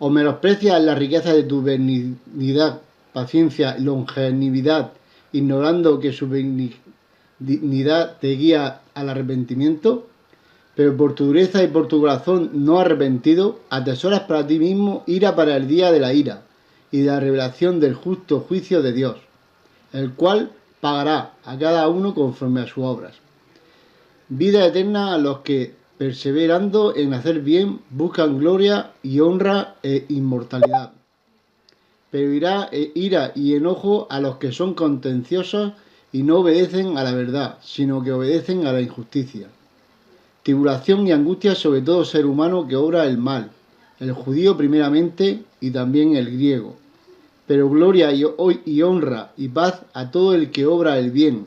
¿O menosprecias la riqueza de tu benignidad, paciencia y longanimidad, ignorando que su benignidad te guía al arrepentimiento? Pero por tu dureza y por tu corazón no arrepentido, atesoras para ti mismo ira para el día de la ira y de la revelación del justo juicio de Dios, el cual pagará a cada uno conforme a sus obras. Vida eterna a los que, perseverando en hacer bien, buscan gloria y honra e inmortalidad. Pero ira y enojo a los que son contenciosos y no obedecen a la verdad, sino que obedecen a la injusticia. Tribulación y angustia sobre todo ser humano que obra el mal, el judío primeramente y también el griego. Pero gloria y honra y paz a todo el que obra el bien,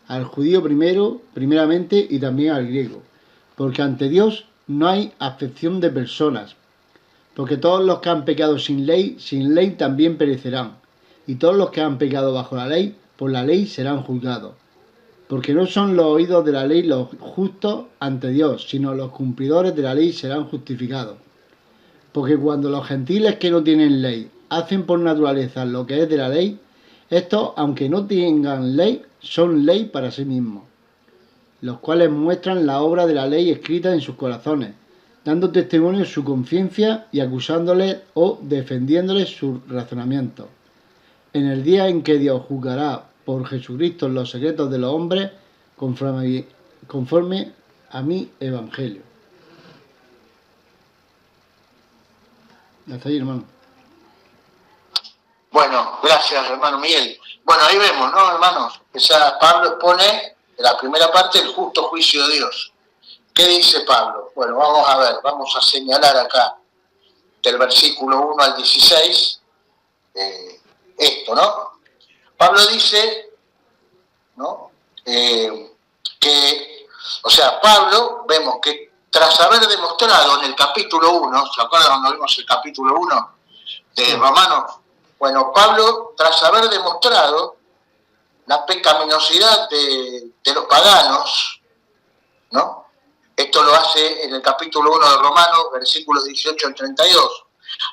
al judío primeramente y también al griego. Porque ante Dios no hay acepción de personas, porque todos los que han pecado sin ley también perecerán, y todos los que han pecado bajo la ley, por la ley serán juzgados. Porque no son los oídos de la ley los justos ante Dios, sino los cumplidores de la ley serán justificados. Porque cuando los gentiles que no tienen ley hacen por naturaleza lo que es de la ley, estos, aunque no tengan ley, son ley para sí mismos, los cuales muestran la obra de la ley escrita en sus corazones, dando testimonio de su conciencia y acusándoles o defendiéndoles sus razonamientos. En el día en que Dios juzgará por Jesucristo los secretos de los hombres, conforme a mi evangelio. Hasta ahí, hermano. Bueno, gracias, hermano Miguel. Bueno, ahí vemos, ¿no, hermanos? Pablo expone en la primera parte el justo juicio de Dios. ¿Qué dice Pablo? Bueno, vamos a ver, vamos a señalar acá del versículo 1 al 16 esto, ¿no? Pablo dice, ¿no? Pablo, vemos que tras haber demostrado en el capítulo 1, ¿se acuerdan cuando vimos el capítulo 1 de Romanos? Bueno, Pablo, tras haber demostrado la pecaminosidad de los paganos, ¿no? Esto lo hace en el capítulo 1 de Romanos, versículos 18 al 32.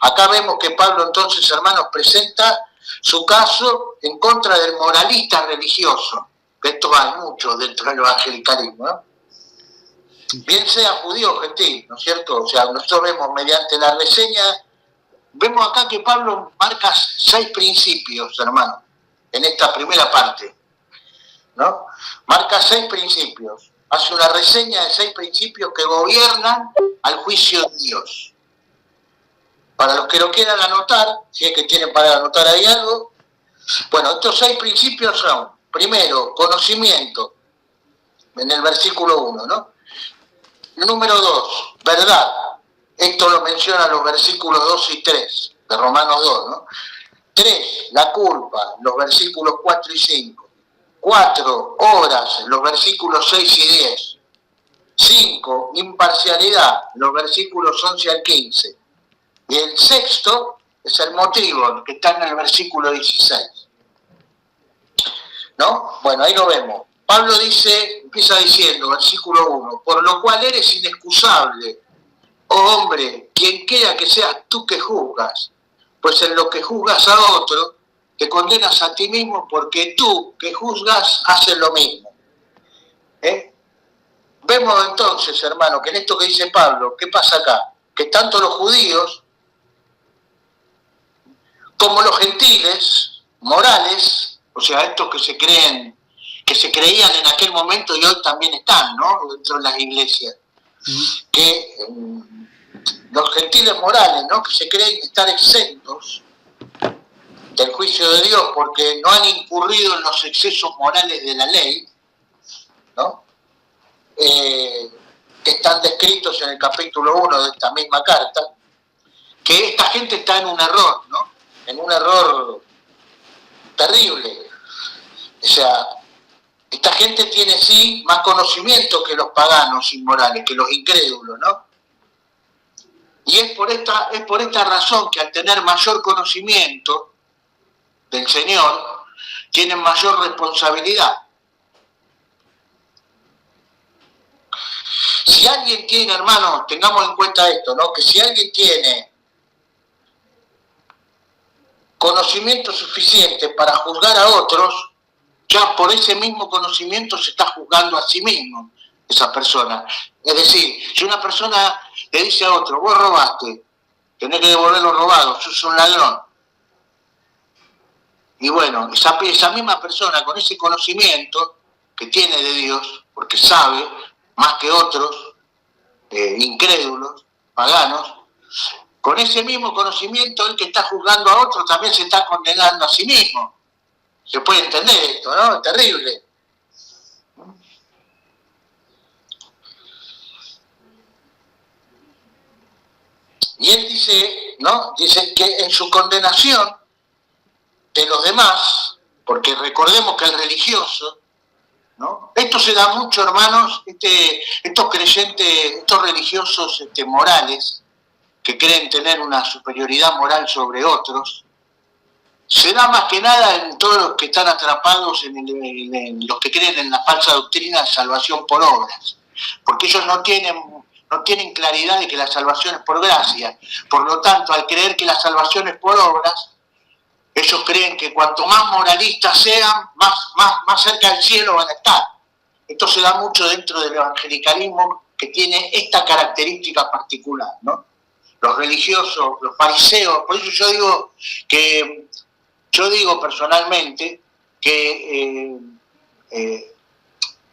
Acá vemos que Pablo entonces, hermanos, presenta su caso en contra del moralista religioso, que esto hay mucho dentro del evangelicalismo, ¿no? Bien sea judío o gentil, ¿no es cierto? O sea, nosotros vemos mediante la reseña, vemos acá que Pablo marca 6 principios, hermano, en esta primera parte, ¿no? Marca 6 principios, hace una reseña de 6 principios que gobiernan al juicio de Dios. Para los que lo quieran anotar, si es que tienen para anotar ahí algo, bueno, estos 6 principios son, primero, conocimiento, en el versículo 1, ¿no? Número 2, verdad. Esto lo mencionan los versículos 2 y 3 de Romanos 2, ¿no? 3, la culpa, los versículos 4 y 5. 4, obras, los versículos 6 y 10. 5, imparcialidad, los versículos 11 al 15. Y el sexto, es el motivo que está en el versículo 16. ¿No? Bueno, ahí lo vemos. Pablo dice, empieza diciendo, versículo 1, por lo cual eres inexcusable, oh hombre, quien quiera que seas tú que juzgas, pues en lo que juzgas a otro, te condenas a ti mismo, porque tú que juzgas haces lo mismo. Vemos entonces, hermano, que en esto que dice Pablo, ¿qué pasa acá? Que tanto los judíos como los gentiles, morales, o sea, estos que se creían en aquel momento y hoy también están, ¿no?, dentro de las iglesias, que los gentiles morales, ¿no?, que se creen estar exentos del juicio de Dios porque no han incurrido en los excesos morales de la ley, ¿no?, que están descritos en el capítulo 1 de esta misma carta, que esta gente está en un error, ¿no?, en un error terrible. O sea, esta gente tiene sí más conocimiento que los paganos inmorales, que los incrédulos, ¿no? Y es por esta razón que al tener mayor conocimiento del Señor, tienen mayor responsabilidad. Si alguien tiene, hermanos, tengamos en cuenta esto, ¿no?, que si alguien tiene conocimiento suficiente para juzgar a otros, ya por ese mismo conocimiento se está juzgando a sí mismo esa persona. Es decir, si una persona le dice a otro, vos robaste, tenés que devolver lo robado, sos un ladrón. Y bueno, esa misma persona con ese conocimiento que tiene de Dios, porque sabe más que otros, incrédulos, paganos, con ese mismo conocimiento el que está juzgando a otro también se está condenando a sí mismo. Se puede entender esto, ¿no? Es terrible. Y él dice, ¿no?, dice que en su condenación de los demás, porque recordemos que el religioso, ¿no?, esto se da mucho, hermanos, estos creyentes, estos religiosos morales, que creen tener una superioridad moral sobre otros, se da más que nada en todos los que están atrapados en los que creen en la falsa doctrina de salvación por obras, porque ellos no tienen claridad de que la salvación es por gracia. Por lo tanto, al creer que la salvación es por obras, ellos creen que cuanto más moralistas sean, más cerca del cielo van a estar. Esto se da mucho dentro del evangelicalismo, que tiene esta característica particular, ¿no? Los religiosos, los fariseos, por eso yo digo personalmente que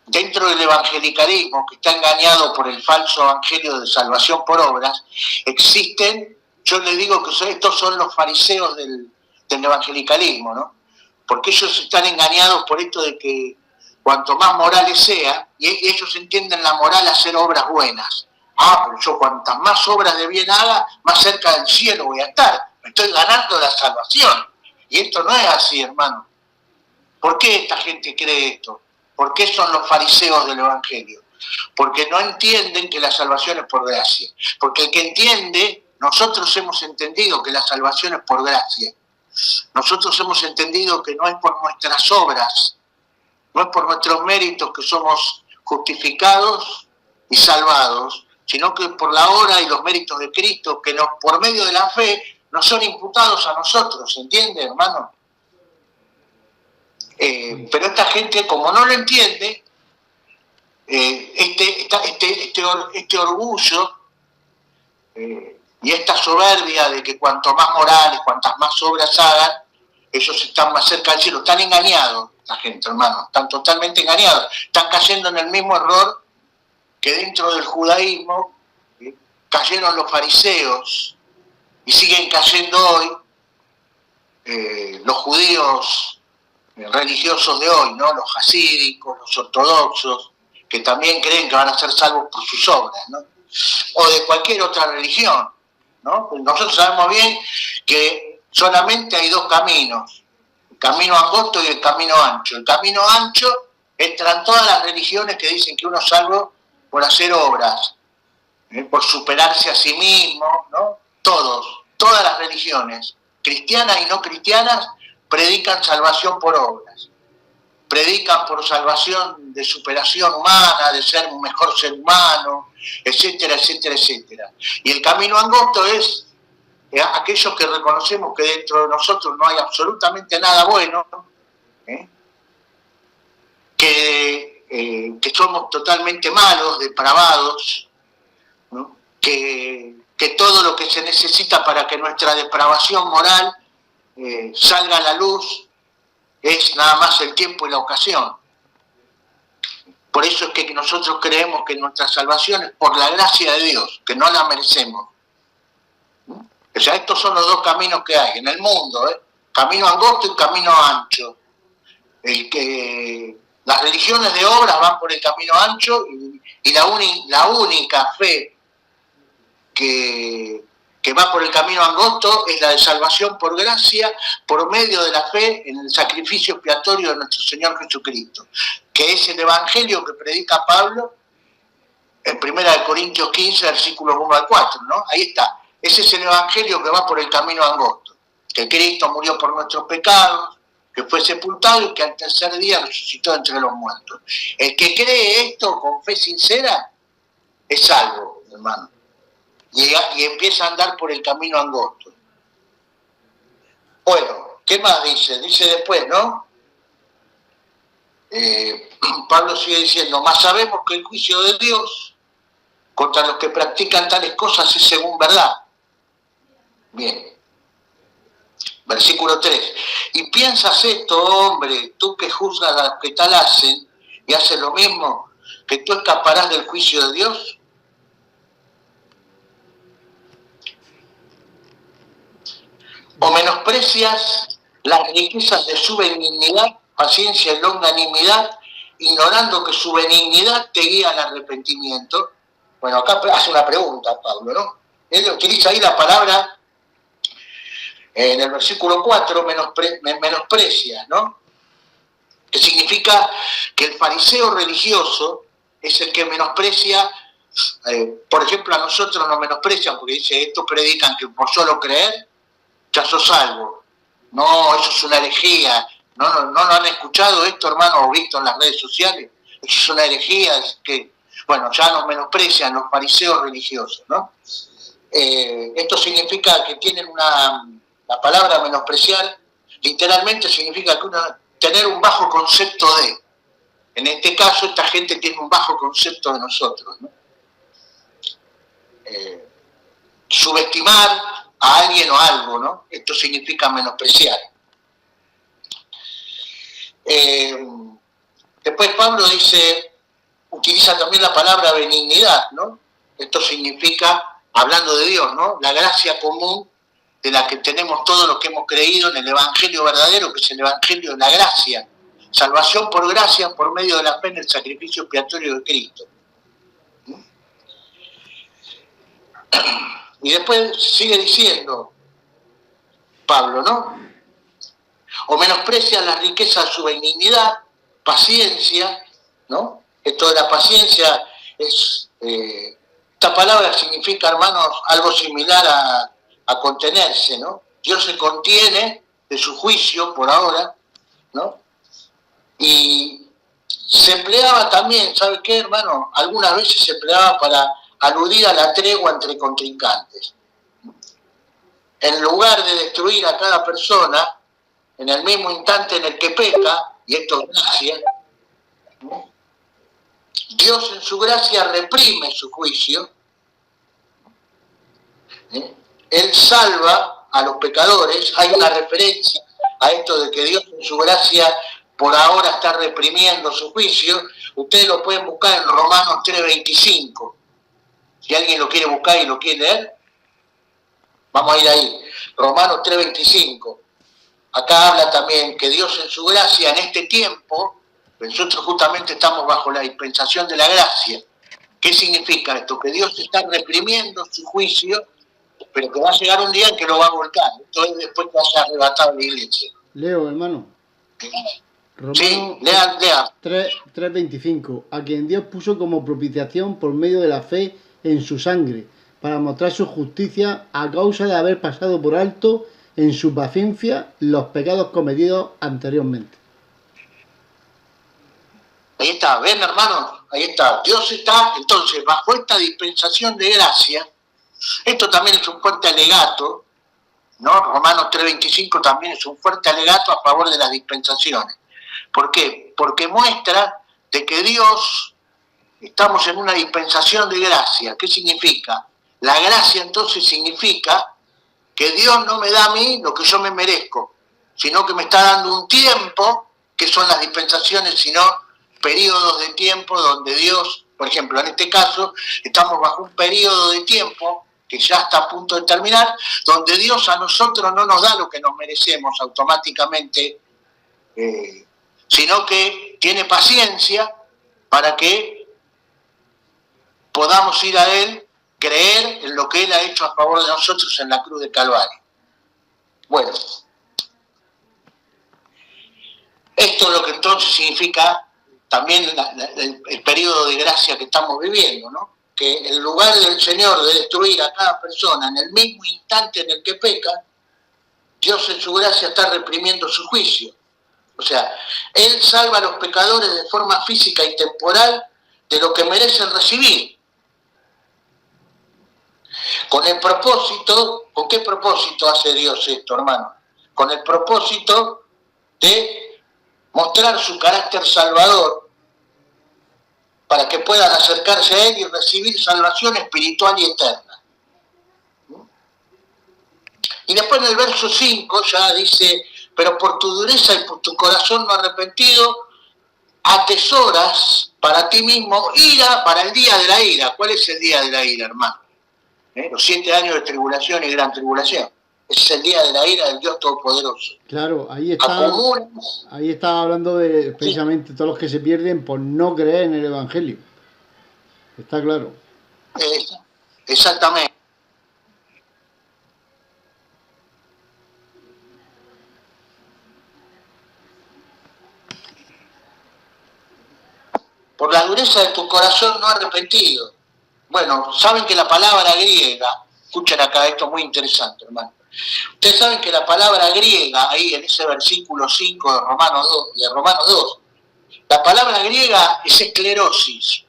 dentro del evangelicalismo, que está engañado por el falso evangelio de salvación por obras, existen, yo les digo que estos son los fariseos del evangelicalismo, ¿no? Porque ellos están engañados por esto de que cuanto más morales sea, y ellos entienden la moral a hacer obras buenas. Pero yo cuantas más obras de bien haga, más cerca del cielo voy a estar. Me estoy ganando la salvación. Y esto no es así, hermano. ¿Por qué esta gente cree esto? ¿Por qué son los fariseos del Evangelio? Porque no entienden que la salvación es por gracia. Porque el que entiende, nosotros hemos entendido que la salvación es por gracia. Nosotros hemos entendido que no es por nuestras obras, no es por nuestros méritos que somos justificados y salvados, sino que por la obra y los méritos de Cristo, que por medio de la fe nos son imputados a nosotros, ¿entiende, hermano? Pero esta gente, como no lo entiende, este orgullo y esta soberbia de que cuanto más morales, cuantas más obras hagan, ellos están más cerca del cielo. Están engañados, la gente, hermano, están totalmente engañados. Están cayendo en el mismo error que dentro del judaísmo cayeron los fariseos y siguen cayendo hoy los judíos religiosos de hoy, ¿no? Los hasídicos, los ortodoxos, que también creen que van a ser salvos por sus obras, ¿no? O de cualquier otra religión, ¿no? Nosotros sabemos bien que solamente hay dos caminos, el camino angosto y el camino ancho. El camino ancho entran todas las religiones que dicen que uno es salvo por hacer obras, por superarse a sí mismo, ¿no? Todas las religiones. cristianas y no cristianas, predican salvación por obras. Predican por salvación de superación humana, de ser un mejor ser humano, etcétera, etcétera, etcétera. Y el camino angosto es aquellos que reconocemos que dentro de nosotros no hay absolutamente nada bueno, que somos totalmente malos, depravados, ¿no? Que todo lo que se necesita para que nuestra depravación moral salga a la luz es nada más el tiempo y la ocasión. Por eso es que nosotros creemos que nuestra salvación es por la gracia de Dios, que no la merecemos. O sea, estos son los dos caminos que hay en el mundo, camino angosto y camino ancho. Las religiones de obras van por el camino ancho y la única fe que va por el camino angosto es la de salvación por gracia, por medio de la fe en el sacrificio expiatorio de nuestro Señor Jesucristo, que es el evangelio que predica Pablo en 1 Corintios 15, versículos 1 al 4, ¿no? Ahí está. Ese es el evangelio que va por el camino angosto, que Cristo murió por nuestros pecados, que fue sepultado y que al tercer día resucitó entre los muertos. El que cree esto con fe sincera es salvo, hermano. Y empieza a andar por el camino angosto. Bueno, ¿qué más dice? Dice después, ¿no? Pablo sigue diciendo, mas sabemos que el juicio de Dios contra los que practican tales cosas es según verdad. Bien. Versículo 3. Y piensas esto, hombre, tú que juzgas a los que tal hacen y haces lo mismo, que tú escaparás del juicio de Dios. O menosprecias las riquezas de su benignidad, paciencia y longanimidad, ignorando que su benignidad te guía al arrepentimiento. Bueno, acá hace una pregunta Pablo, ¿no? Él utiliza ahí la palabra, en el versículo 4, menosprecias, ¿no? Que significa que el fariseo religioso es el que menosprecia, por ejemplo, a nosotros nos menosprecian porque dice, estos predican que por solo creer ya sos salvo. No, eso es una herejía. ¿No han escuchado esto, hermano, o visto en las redes sociales? Eso es una herejía, es que, bueno, ya nos menosprecian los fariseos religiosos, ¿no? Esto significa que tienen la palabra menospreciar, literalmente significa que tener un bajo concepto de. En este caso, esta gente tiene un bajo concepto de nosotros, ¿no? Subestimar a alguien o algo, ¿no? Esto significa menospreciar. Después Pablo utiliza también la palabra benignidad, ¿no? Esto significa, hablando de Dios, ¿no? La gracia común de la que tenemos todos los que hemos creído en el evangelio verdadero, que es el evangelio de la gracia. Salvación por gracia por medio de la fe en el sacrificio expiatorio de Cristo. Y después sigue diciendo Pablo, ¿no? O menosprecian las riquezas de su benignidad, paciencia, ¿no? Esto de la paciencia esta palabra significa, hermanos, algo similar a contenerse, ¿no? Dios se contiene de su juicio por ahora, ¿no? Y se empleaba también, ¿sabe qué, hermano? Algunas veces se empleaba para aludir a la tregua entre contrincantes. En lugar de destruir a cada persona, en el mismo instante en el que peca, y esto es gracia, ¿no? Dios en su gracia reprime su juicio, Él salva a los pecadores. Hay una referencia a esto de que Dios en su gracia por ahora está reprimiendo su juicio. Ustedes lo pueden buscar en Romanos 3:25. Si alguien lo quiere buscar y lo quiere leer, vamos a ir ahí. Romanos 3:25. Acá habla también que Dios en su gracia en este tiempo, nosotros justamente estamos bajo la dispensación de la gracia. ¿Qué significa esto? Que Dios está reprimiendo su juicio, pero que va a llegar un día en que lo va a volcar. Entonces después que haya arrebatado la iglesia. Leo, hermano. Romanos Sí, lea. 3:25. A quien Dios puso como propiciación por medio de la fe en su sangre, para mostrar su justicia a causa de haber pasado por alto en su paciencia los pecados cometidos anteriormente. Ahí está, ven hermano, ahí está. Dios está, entonces, bajo esta dispensación de gracia, esto también es un fuerte alegato, ¿no? Romanos 3:25 también es un fuerte alegato a favor de las dispensaciones. ¿Por qué? Porque muestra de que Dios, estamos en una dispensación de gracia. ¿Qué significa? La gracia entonces significa que Dios no me da a mí lo que yo me merezco, sino que me está dando un tiempo, que son las dispensaciones, sino periodos de tiempo donde Dios, por ejemplo, en este caso, estamos bajo un periodo de tiempo que ya está a punto de terminar, donde Dios a nosotros no nos da lo que nos merecemos automáticamente, sino que tiene paciencia para que podamos ir a Él, creer en lo que Él ha hecho a favor de nosotros en la cruz de Calvario. Bueno, esto es lo que entonces significa también el periodo de gracia que estamos viviendo, ¿no? Que en lugar del Señor de destruir a cada persona en el mismo instante en el que peca, Dios en su gracia está reprimiendo su juicio. O sea, Él salva a los pecadores de forma física y temporal de lo que merecen recibir. Con el propósito, ¿con qué propósito hace Dios esto, hermano? Con el propósito de mostrar su carácter salvador para que puedan acercarse a Él y recibir salvación espiritual y eterna. Y después en el verso 5 ya dice, pero por tu dureza y por tu corazón no arrepentido, atesoras para ti mismo ira para el día de la ira. ¿Cuál es el día de la ira, hermano? Los 7 años de tribulación y gran tribulación. Ese es el día de la ira del Dios Todopoderoso. Claro, ahí está hablando de precisamente todos los que se pierden por no creer en el Evangelio. Está claro. Exactamente. Por la dureza de tu corazón no arrepentido. Bueno, saben que la palabra griega, escuchen acá, esto es muy interesante, hermano. Ustedes saben que la palabra griega, ahí en ese versículo 5 de Romanos 2, la palabra griega es esclerosis.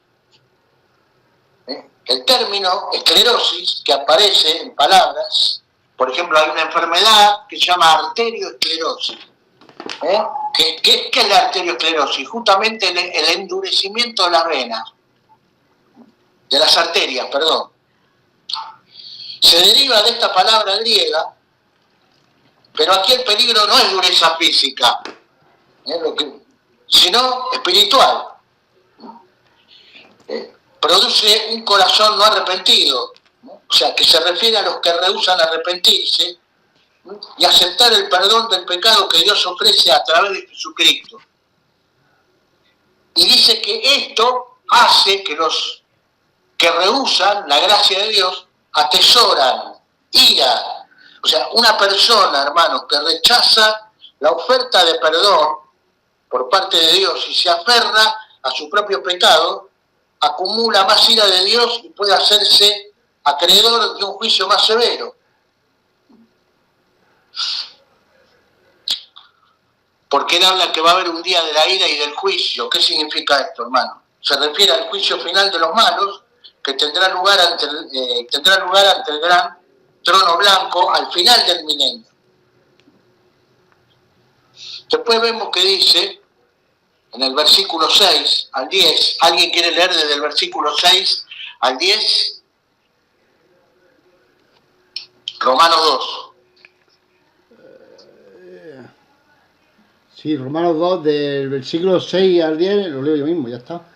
El término esclerosis, que aparece en palabras, por ejemplo, hay una enfermedad que se llama arterioesclerosis. ¿Qué es la arterioesclerosis? Justamente el endurecimiento de las venas, de las arterias, perdón. Se deriva de esta palabra griega, pero aquí el peligro no es dureza física, sino espiritual. Produce un corazón no arrepentido, ¿no? O sea, que se refiere a los que rehúsan arrepentirse, ¿no? Y aceptar el perdón del pecado que Dios ofrece a través de Jesucristo. Y dice que esto hace que los que rehúsan la gracia de Dios atesoran, ira. O sea, una persona, hermanos, que rechaza la oferta de perdón por parte de Dios y se aferra a su propio pecado, acumula más ira de Dios y puede hacerse acreedor de un juicio más severo. Porque él habla que va a haber un día de la ira y del juicio. ¿Qué significa esto, hermano? Se refiere al juicio final de los malos, que tendrá lugar ante el gran trono blanco al final del milenio. Después vemos que dice, en el versículo 6 al 10, ¿alguien quiere leer desde el versículo 6 al 10? Romanos 2. Sí, Romanos 2, del versículo 6 al 10, lo leo yo mismo, ya está.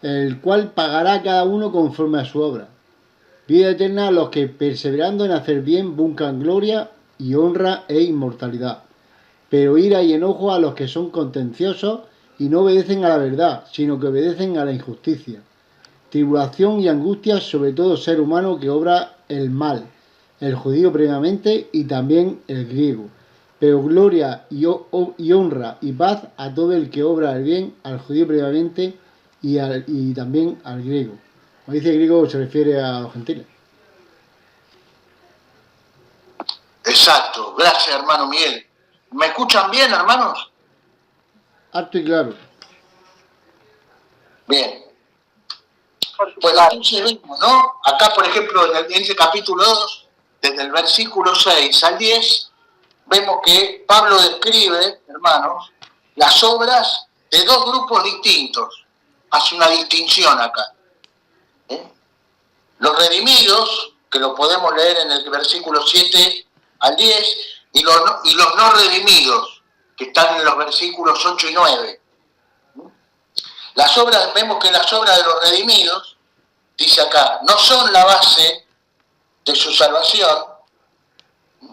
El cual pagará a cada uno conforme a su obra. Vida eterna a los que, perseverando en hacer bien, buscan gloria y honra e inmortalidad. Pero ira y enojo a los que son contenciosos y no obedecen a la verdad, sino que obedecen a la injusticia. Tribulación y angustia sobre todo ser humano que obra el mal, el judío previamente y también el griego. Pero gloria y honra y paz a todo el que obra el bien, al judío previamente y también al griego. Cuando dice griego se refiere a los gentiles. Exacto, gracias hermano Miguel. ¿Me escuchan bien, hermanos? Alto y claro. Bien. Bueno, entonces vemos, ¿no? Acá, por ejemplo, en este capítulo 2, desde el versículo 6 al 10, vemos que Pablo describe, hermanos, las obras de dos grupos distintos. Hace una distinción acá. Los redimidos, que lo podemos leer en el versículo 7 al 10, y los no redimidos, que están en los versículos 8 y 9. Vemos que las obras de los redimidos, dice acá, no son la base de su salvación.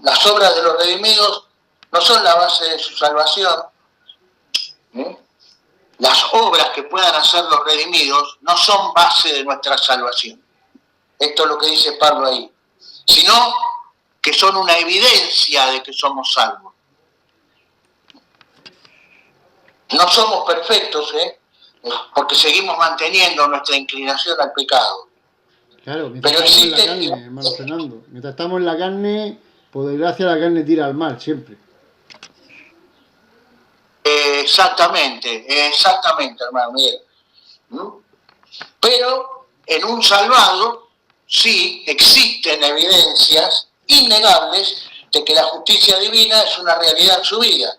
Las obras de los redimidos no son la base de su salvación. Las obras que puedan hacer los redimidos no son base de nuestra salvación. Esto es lo que dice Pablo ahí. Sino que son una evidencia de que somos salvos. No somos perfectos, porque seguimos manteniendo nuestra inclinación al pecado. Claro, mientras Pero estamos en la existe... carne, hermano Fernando. Mientras estamos en la carne, por desgracia la carne tira al mal, siempre. Exactamente, hermano Miguel. Pero en un salvado sí existen evidencias innegables de que la justicia divina es una realidad en su vida.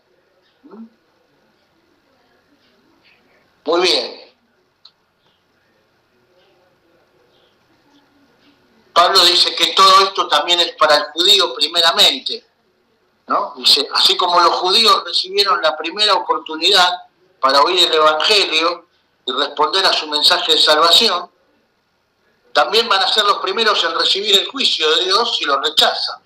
Muy bien. Pablo dice que todo esto también es para el judío primeramente, ¿no? Dice, así como los judíos recibieron la primera oportunidad para oír el Evangelio y responder a su mensaje de salvación, también van a ser los primeros en recibir el juicio de Dios si lo rechazan.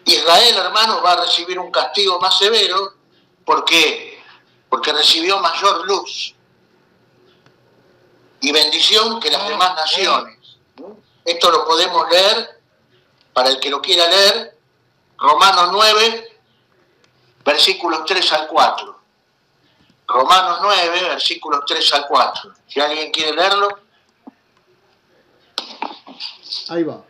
Israel, hermanos, va a recibir un castigo más severo. ¿Por qué? Porque recibió mayor luz y bendición que las demás naciones. Esto lo podemos leer, para el que lo quiera leer, Romanos 9, versículos 3 al 4. Romanos 9, versículos 3 al 4. Si alguien quiere leerlo. Ahí va.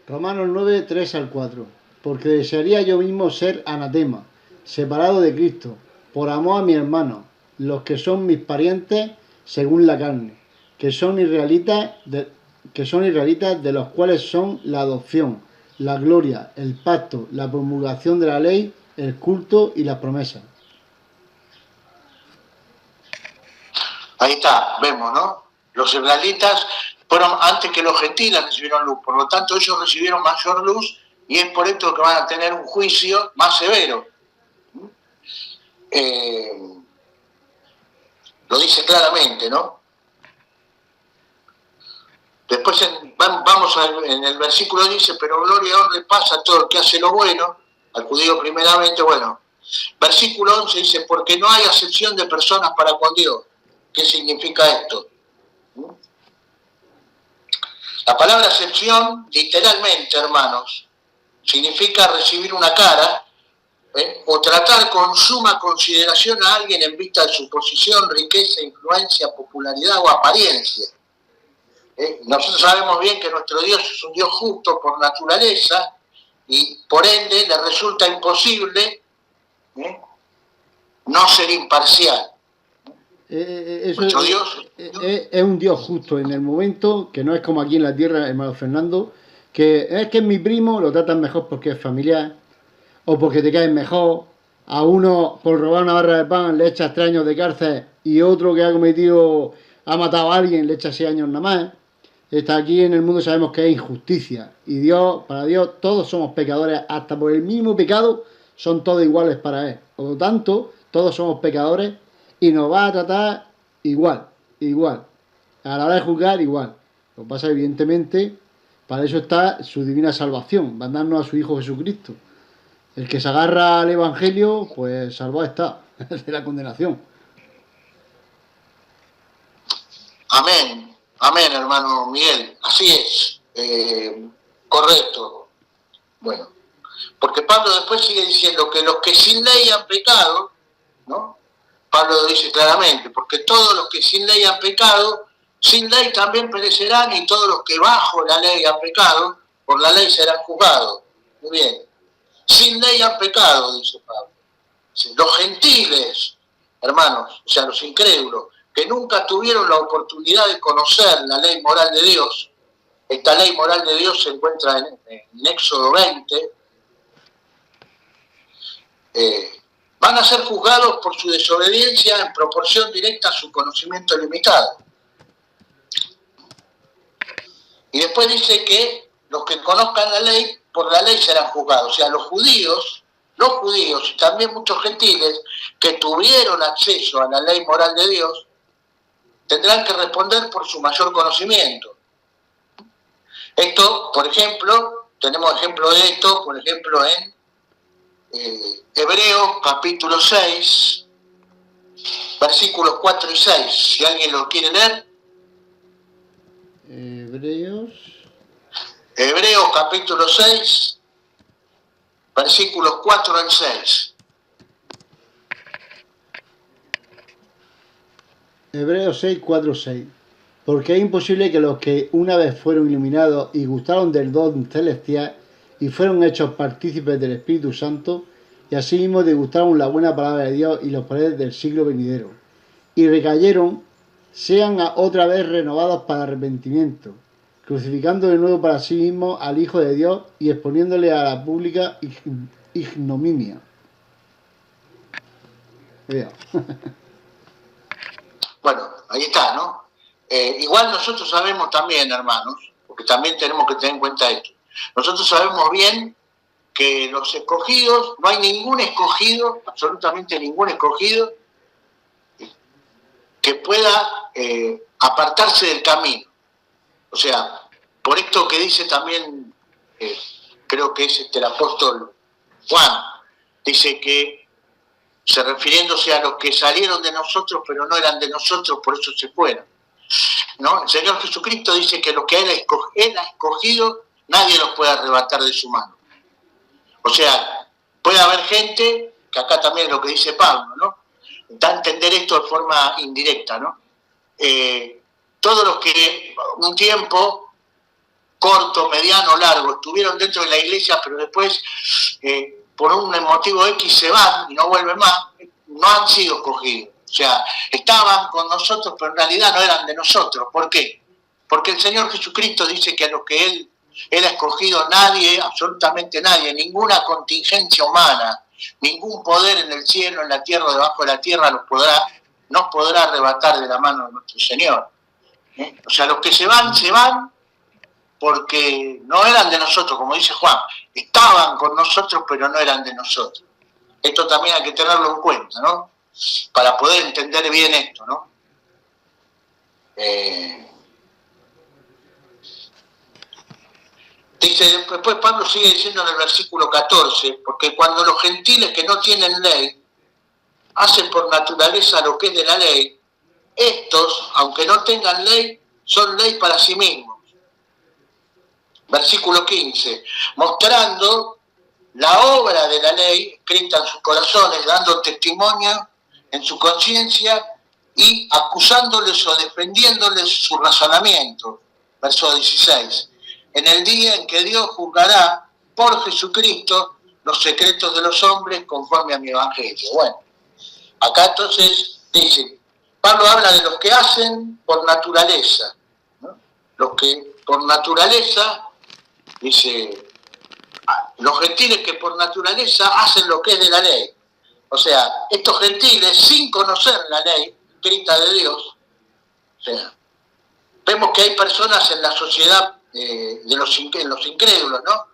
Romanos 9, 3 al 4. Porque desearía yo mismo ser anatema, separado de Cristo, por amor a mi hermano, los que son mis parientes según la carne, que son israelitas, de los cuales son la adopción, la gloria, el pacto, la promulgación de la ley, el culto y las promesas. Ahí está, vemos, ¿no? Los israelitas fueron antes que los gentiles recibieron luz, por lo tanto ellos recibieron mayor luz y es por esto que van a tener un juicio más severo. Lo dice claramente, ¿no? Después vamos en el versículo dice, pero gloria, honra y paz a todo el que hace lo bueno, al judío primeramente, bueno. Versículo 11 dice, porque no hay acepción de personas para con Dios. ¿Qué significa esto? La palabra acepción, literalmente, hermanos, significa recibir una cara, o tratar con suma consideración a alguien en vista de su posición, riqueza, influencia, popularidad o apariencia. Nosotros sabemos bien que nuestro Dios es un Dios justo por naturaleza y por ende le resulta imposible no ser imparcial. Eso Dios es un Dios justo en el momento, que no es como aquí en la tierra, hermano Fernando, que es mi primo, lo tratan mejor porque es familiar, o porque te caes mejor. A uno por robar una barra de pan le echa 3 años de cárcel y otro que ha matado a alguien le echa 6 años nada más. Está aquí en el mundo, sabemos que es injusticia y Dios, para Dios todos somos pecadores, hasta por el mismo pecado son todos iguales para Él. Por lo tanto, todos somos pecadores y nos va a tratar igual, a la hora de juzgar igual. Lo que pasa, evidentemente, para eso está su divina salvación, mandarnos a su Hijo Jesucristo. El que se agarra al Evangelio, pues salvado está de la condenación. Amén, amén, hermano Miguel, así es, correcto. Bueno, porque Pablo después sigue diciendo que los que sin ley han pecado, ¿no? Pablo lo dice claramente, porque todos los que sin ley han pecado, sin ley también perecerán, y todos los que bajo la ley han pecado, por la ley serán juzgados. Muy bien. Sin ley han pecado, dice Pablo. Los gentiles, hermanos, o sea, los incrédulos, que nunca tuvieron la oportunidad de conocer la ley moral de Dios. Esta ley moral de Dios se encuentra en Éxodo 20. Van a ser juzgados por su desobediencia en proporción directa a su conocimiento limitado. Y después dice que los que conozcan la ley, por la ley serán juzgados. O sea, los judíos y también muchos gentiles que tuvieron acceso a la ley moral de Dios, tendrán que responder por su mayor conocimiento. Esto, por ejemplo, tenemos ejemplo de esto, por ejemplo, en Hebreos capítulo 6, versículos 4 y 6. Si alguien lo quiere leer. Hebreos capítulo 6, versículos 4 al 6. Hebreos 6, 4, 6. Porque es imposible que los que una vez fueron iluminados y gustaron del don celestial y fueron hechos partícipes del Espíritu Santo, y asimismo degustaron la buena palabra de Dios y los poderes del siglo venidero, y recayeron, sean otra vez renovados para arrepentimiento, crucificando de nuevo para sí mismos al Hijo de Dios y exponiéndole a la pública ignominia. Bueno, ahí está, ¿no? Igual nosotros sabemos también, hermanos, porque también tenemos que tener en cuenta esto. Nosotros sabemos bien que los escogidos, no hay ningún escogido, absolutamente ningún escogido, que pueda apartarse del camino. O sea, por esto que dice también, creo que es el apóstol Juan, dice que, refiriéndose a los que salieron de nosotros, pero no eran de nosotros, por eso se fueron, ¿no? El Señor Jesucristo dice que los que Él ha escogido, nadie los puede arrebatar de su mano. O sea, puede haber gente, que acá también es lo que dice Pablo, ¿no? Da a entender esto de forma indirecta, ¿no? Todos los que un tiempo corto, mediano, largo, estuvieron dentro de la iglesia, pero después, por un motivo X, se van y no vuelven más, no han sido escogidos. O sea, estaban con nosotros, pero en realidad no eran de nosotros. ¿Por qué? Porque el Señor Jesucristo dice que a los que Él ha escogido, nadie, absolutamente nadie, ninguna contingencia humana, ningún poder en el cielo, en la tierra, debajo de la tierra, nos podrá arrebatar de la mano de nuestro Señor. O sea, los que se van porque no eran de nosotros, como dice Juan, estaban con nosotros, pero no eran de nosotros. Esto también hay que tenerlo en cuenta, ¿no? Para poder entender bien esto, ¿no? Dice, después Pablo sigue diciendo en el versículo 14, porque cuando los gentiles que no tienen ley hacen por naturaleza lo que es de la ley, estos, aunque no tengan ley, son ley para sí mismos. Versículo 15, mostrando la obra de la ley escrita en sus corazones, dando testimonio en su conciencia y acusándoles o defendiéndoles su razonamiento. Verso 16, en el día en que Dios juzgará por Jesucristo los secretos de los hombres conforme a mi evangelio. Bueno, acá entonces dice, Pablo habla de los que hacen por naturaleza, ¿no? Los que por naturaleza, dice, los gentiles que por naturaleza hacen lo que es de la ley. O sea, estos gentiles, sin conocer la ley escrita de Dios, o sea, vemos que hay personas en la sociedad de los incrédulos, ¿no?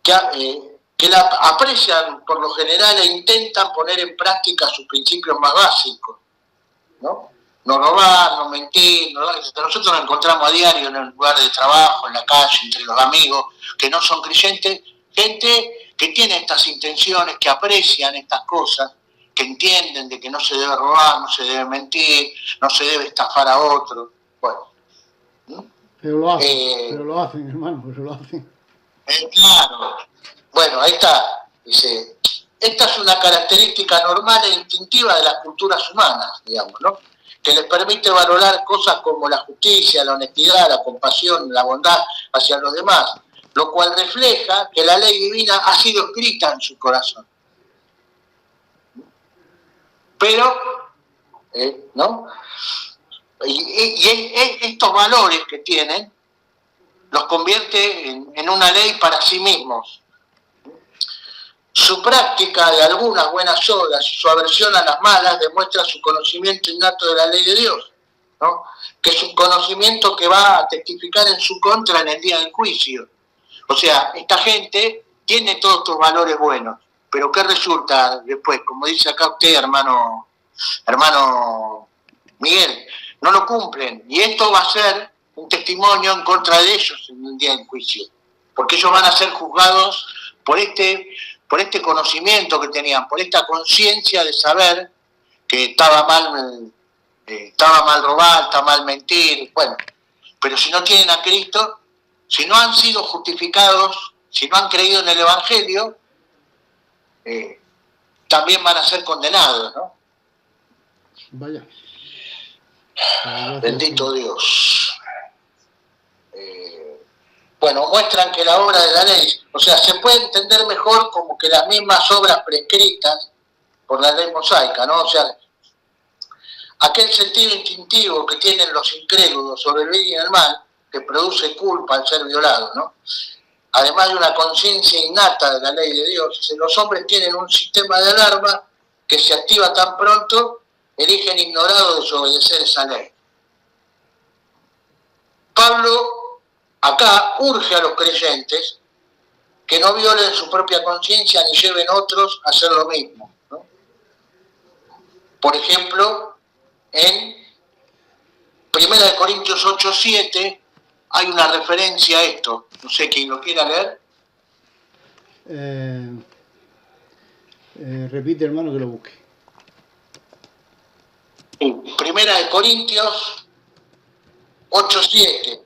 Que la aprecian por lo general e intentan poner en práctica sus principios más básicos, ¿no? No robar, no mentir, nosotros nos encontramos a diario en el lugar de trabajo, en la calle, entre los amigos que no son creyentes, gente que tiene estas intenciones, que aprecian estas cosas, que entienden de que no se debe robar, no se debe mentir, no se debe estafar a otro. Bueno. Pero lo hacen, hermano, pero lo hacen. Claro. Bueno, ahí está. Dice, esta es una característica normal e instintiva de las culturas humanas, digamos, ¿no? que les permite valorar cosas como la justicia, la honestidad, la compasión, la bondad hacia los demás, lo cual refleja que la ley divina ha sido escrita en su corazón. Pero, ¿no? Y estos valores que tienen los convierte en una ley para sí mismos. Su práctica de algunas buenas obras y su aversión a las malas demuestra su conocimiento innato de la ley de Dios, ¿no? Que es un conocimiento que va a testificar en su contra en el día del juicio. O sea, esta gente tiene todos estos valores buenos, pero ¿qué resulta después? Como dice acá usted, hermano Miguel, no lo cumplen. Y esto va a ser un testimonio en contra de ellos en el día del juicio, porque ellos van a ser juzgados por este conocimiento que tenían, por esta conciencia de saber que estaba mal robar, está mal mentir, bueno, pero si no tienen a Cristo, si no han sido justificados, si no han creído en el Evangelio, también van a ser condenados, ¿no? Vaya. Bendito Dios. Bueno, muestran que la obra de la ley, o sea, se puede entender mejor como que las mismas obras prescritas por la ley mosaica, ¿no? O sea, aquel sentido instintivo que tienen los incrédulos sobre el bien y el mal, que produce culpa al ser violado, ¿no? Además de una conciencia innata de la ley de Dios, los hombres tienen un sistema de alarma que se activa tan pronto, eligen ignorar o desobedecer esa ley. Pablo acá urge a los creyentes que no violen su propia conciencia ni lleven otros a hacer lo mismo, ¿no? Por ejemplo, en 1 Corintios 8:7 hay una referencia a esto. No sé quién lo quiera leer. Repite, hermano, que lo busque. 1 Corintios 8:7.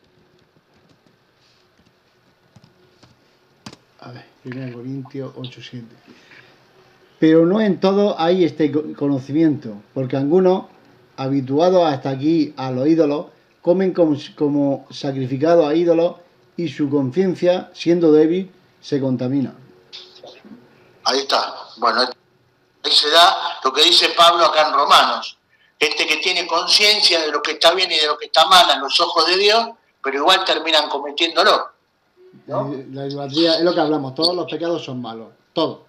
A ver, 1 Corintios 8:7. Pero no en todo hay este conocimiento, porque algunos, habituados hasta aquí a los ídolos, comen como sacrificado a ídolos y su conciencia, siendo débil, se contamina. Ahí está. Bueno, ahí se da lo que dice Pablo acá en Romanos. Este que tiene conciencia de lo que está bien y de lo que está mal a los ojos de Dios, pero igual terminan cometiéndolo, ¿no? La idolatría es lo que hablamos, todos los pecados son malos, todos,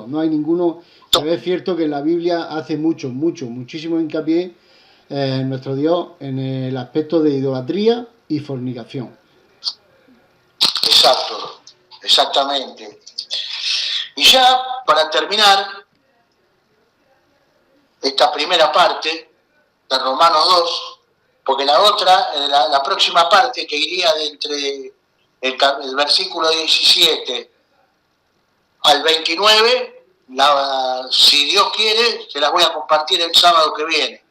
no hay ninguno. Pero es cierto que en la Biblia hace muchísimo hincapié nuestro Dios en el aspecto de idolatría y fornicación. Exacto, exactamente. Y ya para terminar esta primera parte de Romanos 2, porque la otra, la próxima parte que iría de entre el versículo 17 al 29, si Dios quiere, se las voy a compartir el sábado que viene.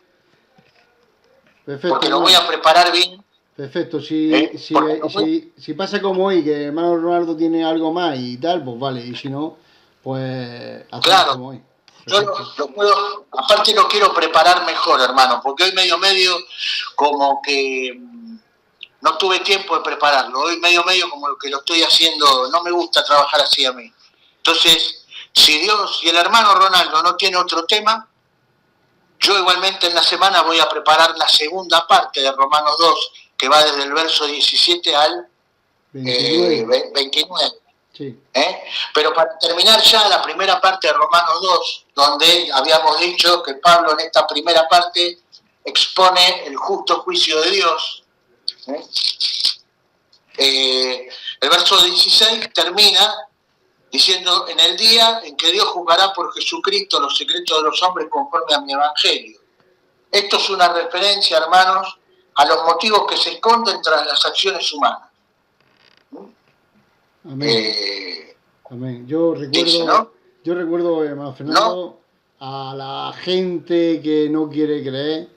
Perfecto, porque lo voy a preparar bien. Perfecto, si pasa como hoy, que el hermano Ronaldo tiene algo más y tal, pues vale, y si no, pues hacemos claro, como hoy. Yo lo puedo, aparte lo quiero preparar mejor, hermano, porque hoy medio como que no tuve tiempo de prepararlo. Hoy medio como que lo estoy haciendo, no me gusta trabajar así a mí. Entonces, si el hermano Ronaldo no tiene otro tema, yo igualmente en la semana voy a preparar la segunda parte de Romanos 2, que va desde el verso 17 al 29. Sí. Pero para terminar ya la primera parte de Romanos 2, donde habíamos dicho que Pablo en esta primera parte expone el justo juicio de Dios. El verso 16 termina diciendo: en el día en que Dios juzgará por Jesucristo los secretos de los hombres conforme a mi evangelio. Esto es una referencia, hermanos, a los motivos que se esconden tras las acciones humanas. Amén. Amén. Yo recuerdo, hermano Fernando, a la gente que no quiere creer,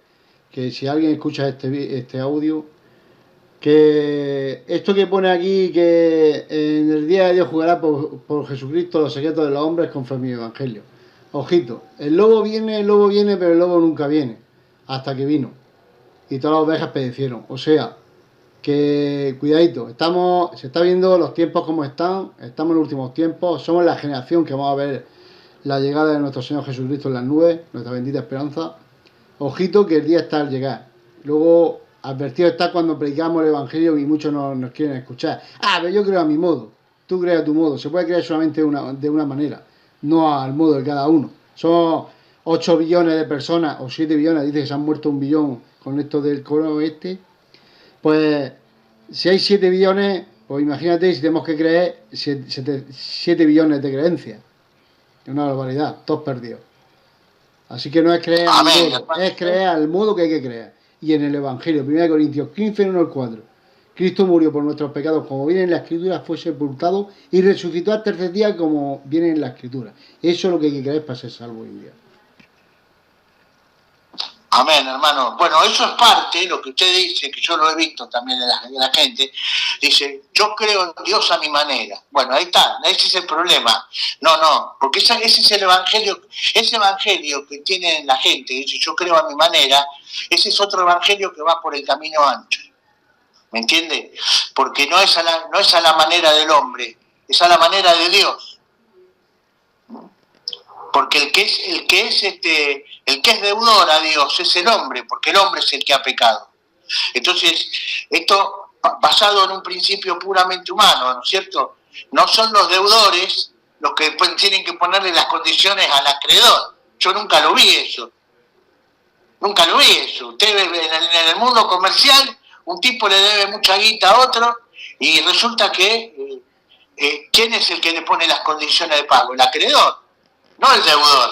que si alguien escucha este audio, que esto que pone aquí, que en el día de Dios jugará por Jesucristo los secretos de los hombres conforme a mi evangelio. Ojito, el lobo viene, pero el lobo nunca viene. hasta que vino. Y todas las ovejas perecieron. O sea, que cuidadito, se está viendo los tiempos como estamos en los últimos tiempos, somos la generación que vamos a ver la llegada de nuestro Señor Jesucristo en las nubes, nuestra bendita esperanza. Ojito que el día está al llegar. Luego, advertido está cuando predicamos el Evangelio y muchos nos quieren escuchar. Pero yo creo a mi modo, tú crees a tu modo. Se puede creer solamente de una manera, no al modo de cada uno. Somos 8 billones de personas, o 7 billones, dice que se han muerto 1 billón con esto del corona Pues, si hay 7 billones, pues imagínate si tenemos que creer 7 billones de creencias. Es una barbaridad, todos perdidos. Así que no es creer al modo, es creer al modo que hay que creer. Y en el Evangelio, 1 Corintios 15, 1 al 4. Cristo murió por nuestros pecados, como viene en la Escritura, fue sepultado y resucitó al tercer día, como viene en la Escritura. Eso es lo que hay que creer para ser salvo hoy en día. Amén, hermano. Bueno, eso es parte, lo que usted dice, que yo lo he visto también de la gente, dice, yo creo en Dios a mi manera. Bueno, ahí está, ese es el problema. No, porque ese es el evangelio, ese evangelio que tiene la gente, dice, yo creo a mi manera, ese es otro evangelio que va por el camino ancho. ¿Me entiende? Porque no es a la manera del hombre, es a la manera de Dios. Porque el que es deudor a Dios es el hombre, porque el hombre es el que ha pecado. Entonces, esto basado en un principio puramente humano, ¿no es cierto? No son los deudores los que tienen que ponerle las condiciones al acreedor. Yo nunca lo vi eso. Usted en el mundo comercial, un tipo le debe mucha guita a otro y resulta que ¿quién es el que le pone las condiciones de pago? El acreedor. No el deudor.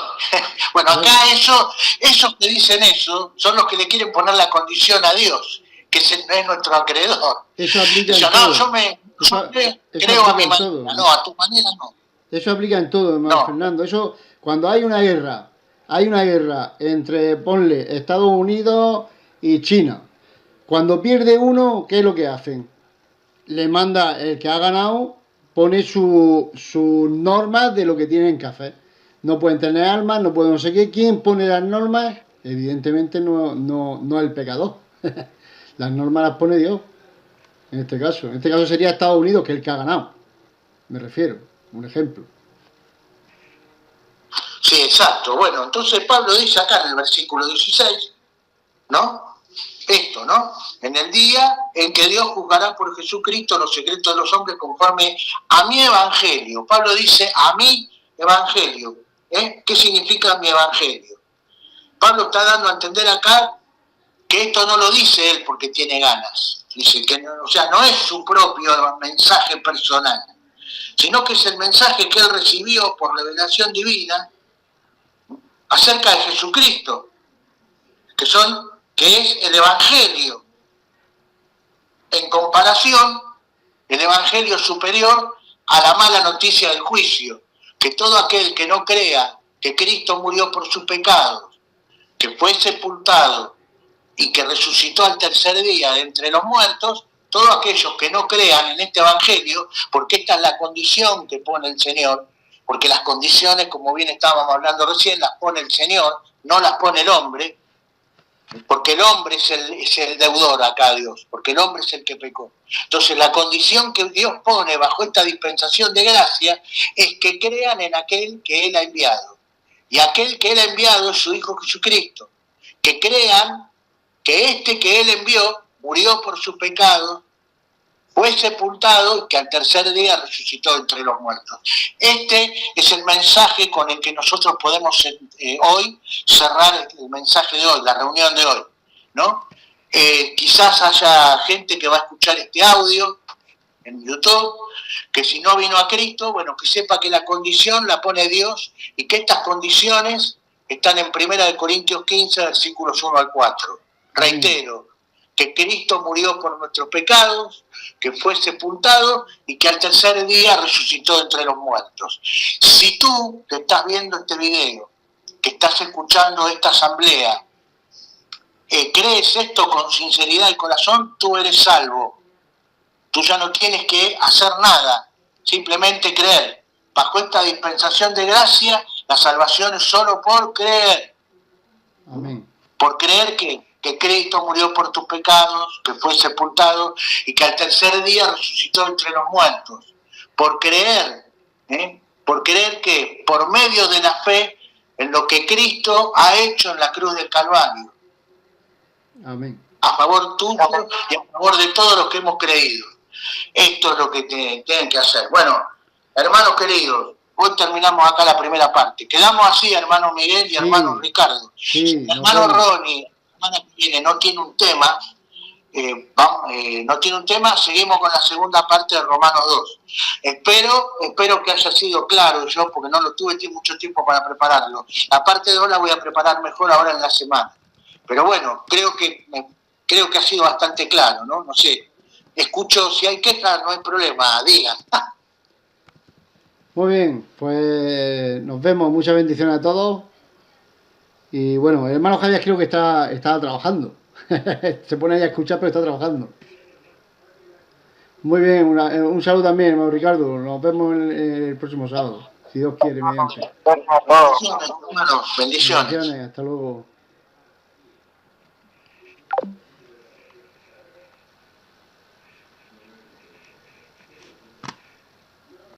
Bueno, acá esos que dicen eso son los que le quieren poner la condición a Dios, que es nuestro acreedor. Eso aplica en yo creo a mi manera, no, a tu manera no. Eso aplica en todo, hermano Fernando. Eso, cuando hay una guerra entre, ponle, Estados Unidos y China. Cuando pierde uno, ¿qué es lo que hacen? Le manda el que ha ganado, pone sus normas de lo que tienen que hacer. No pueden tener armas, no pueden no sé qué. ¿Quién pone las normas? Evidentemente no el pecador. Las normas las pone Dios. En este caso sería Estados Unidos, que es el que ha ganado. Me refiero, un ejemplo. Sí, exacto. Bueno, entonces Pablo dice acá en el versículo 16, ¿no? Esto, ¿no? En el día en que Dios juzgará por Jesucristo los secretos de los hombres conforme a mi evangelio. Pablo dice a mi evangelio. ¿Qué significa mi evangelio? Pablo está dando a entender acá que esto no lo dice él porque tiene ganas. Dice que no es su propio mensaje personal, sino que es el mensaje que él recibió por revelación divina acerca de Jesucristo, que es el evangelio. En comparación, el evangelio superior a la mala noticia del juicio, que todo aquel que no crea que Cristo murió por sus pecados, que fue sepultado y que resucitó al tercer día de entre los muertos, todos aquellos que no crean en este evangelio, porque esta es la condición que pone el Señor, porque las condiciones, como bien estábamos hablando recién, las pone el Señor, no las pone el hombre, porque el hombre es el deudor acá a Dios, porque el hombre es el que pecó. Entonces la condición que Dios pone bajo esta dispensación de gracia es que crean en aquel que Él ha enviado. Y aquel que Él ha enviado es su Hijo Jesucristo. Que crean que este que Él envió murió por sus pecados, fue sepultado y que al tercer día resucitó entre los muertos. Este es el mensaje con el que nosotros podemos hoy cerrar el mensaje de hoy, la reunión de hoy, ¿no? Quizás haya gente que va a escuchar este audio en YouTube, que si no vino a Cristo, bueno, que sepa que la condición la pone Dios y que estas condiciones están en 1 Corintios 15, versículos 1 al 4. Reitero, que Cristo murió por nuestros pecados, que fue sepultado y que al tercer día resucitó entre los muertos. Si tú que estás viendo este video, que estás escuchando esta asamblea, crees esto con sinceridad y corazón, tú eres salvo. Tú ya no tienes que hacer nada, simplemente creer. Bajo esta dispensación de gracia, la salvación es solo por creer. Amén. por creer que Cristo murió por tus pecados, que fue sepultado y que al tercer día resucitó entre los muertos. Por creer que por medio de la fe en lo que Cristo ha hecho en la cruz del Calvario. Amén. A favor tuyo y a favor de todos los que hemos creído. Esto es lo que tienen que hacer. Bueno, hermanos queridos, hoy terminamos acá la primera parte. Quedamos así, hermano Miguel y hermano Ricardo. Sí, hermano Ronnie, hermana que viene, no tiene un tema. Seguimos con la segunda parte de Romanos 2. Espero que haya sido claro yo, porque no lo tuve mucho tiempo para prepararlo. La parte 2 la voy a preparar mejor ahora en la semana. Pero bueno, creo que ha sido bastante claro, ¿no? No sé. Escucho, si hay quejas, no hay problema, digan. Muy bien, pues nos vemos. Muchas bendiciones a todos. Y bueno, el hermano Javier creo que está trabajando. Se pone ahí a escuchar, pero está trabajando. Muy bien, un saludo también, hermano Ricardo. Nos vemos el próximo sábado, si Dios quiere, mediante. Bendiciones, hermano. Bendiciones. Hasta luego.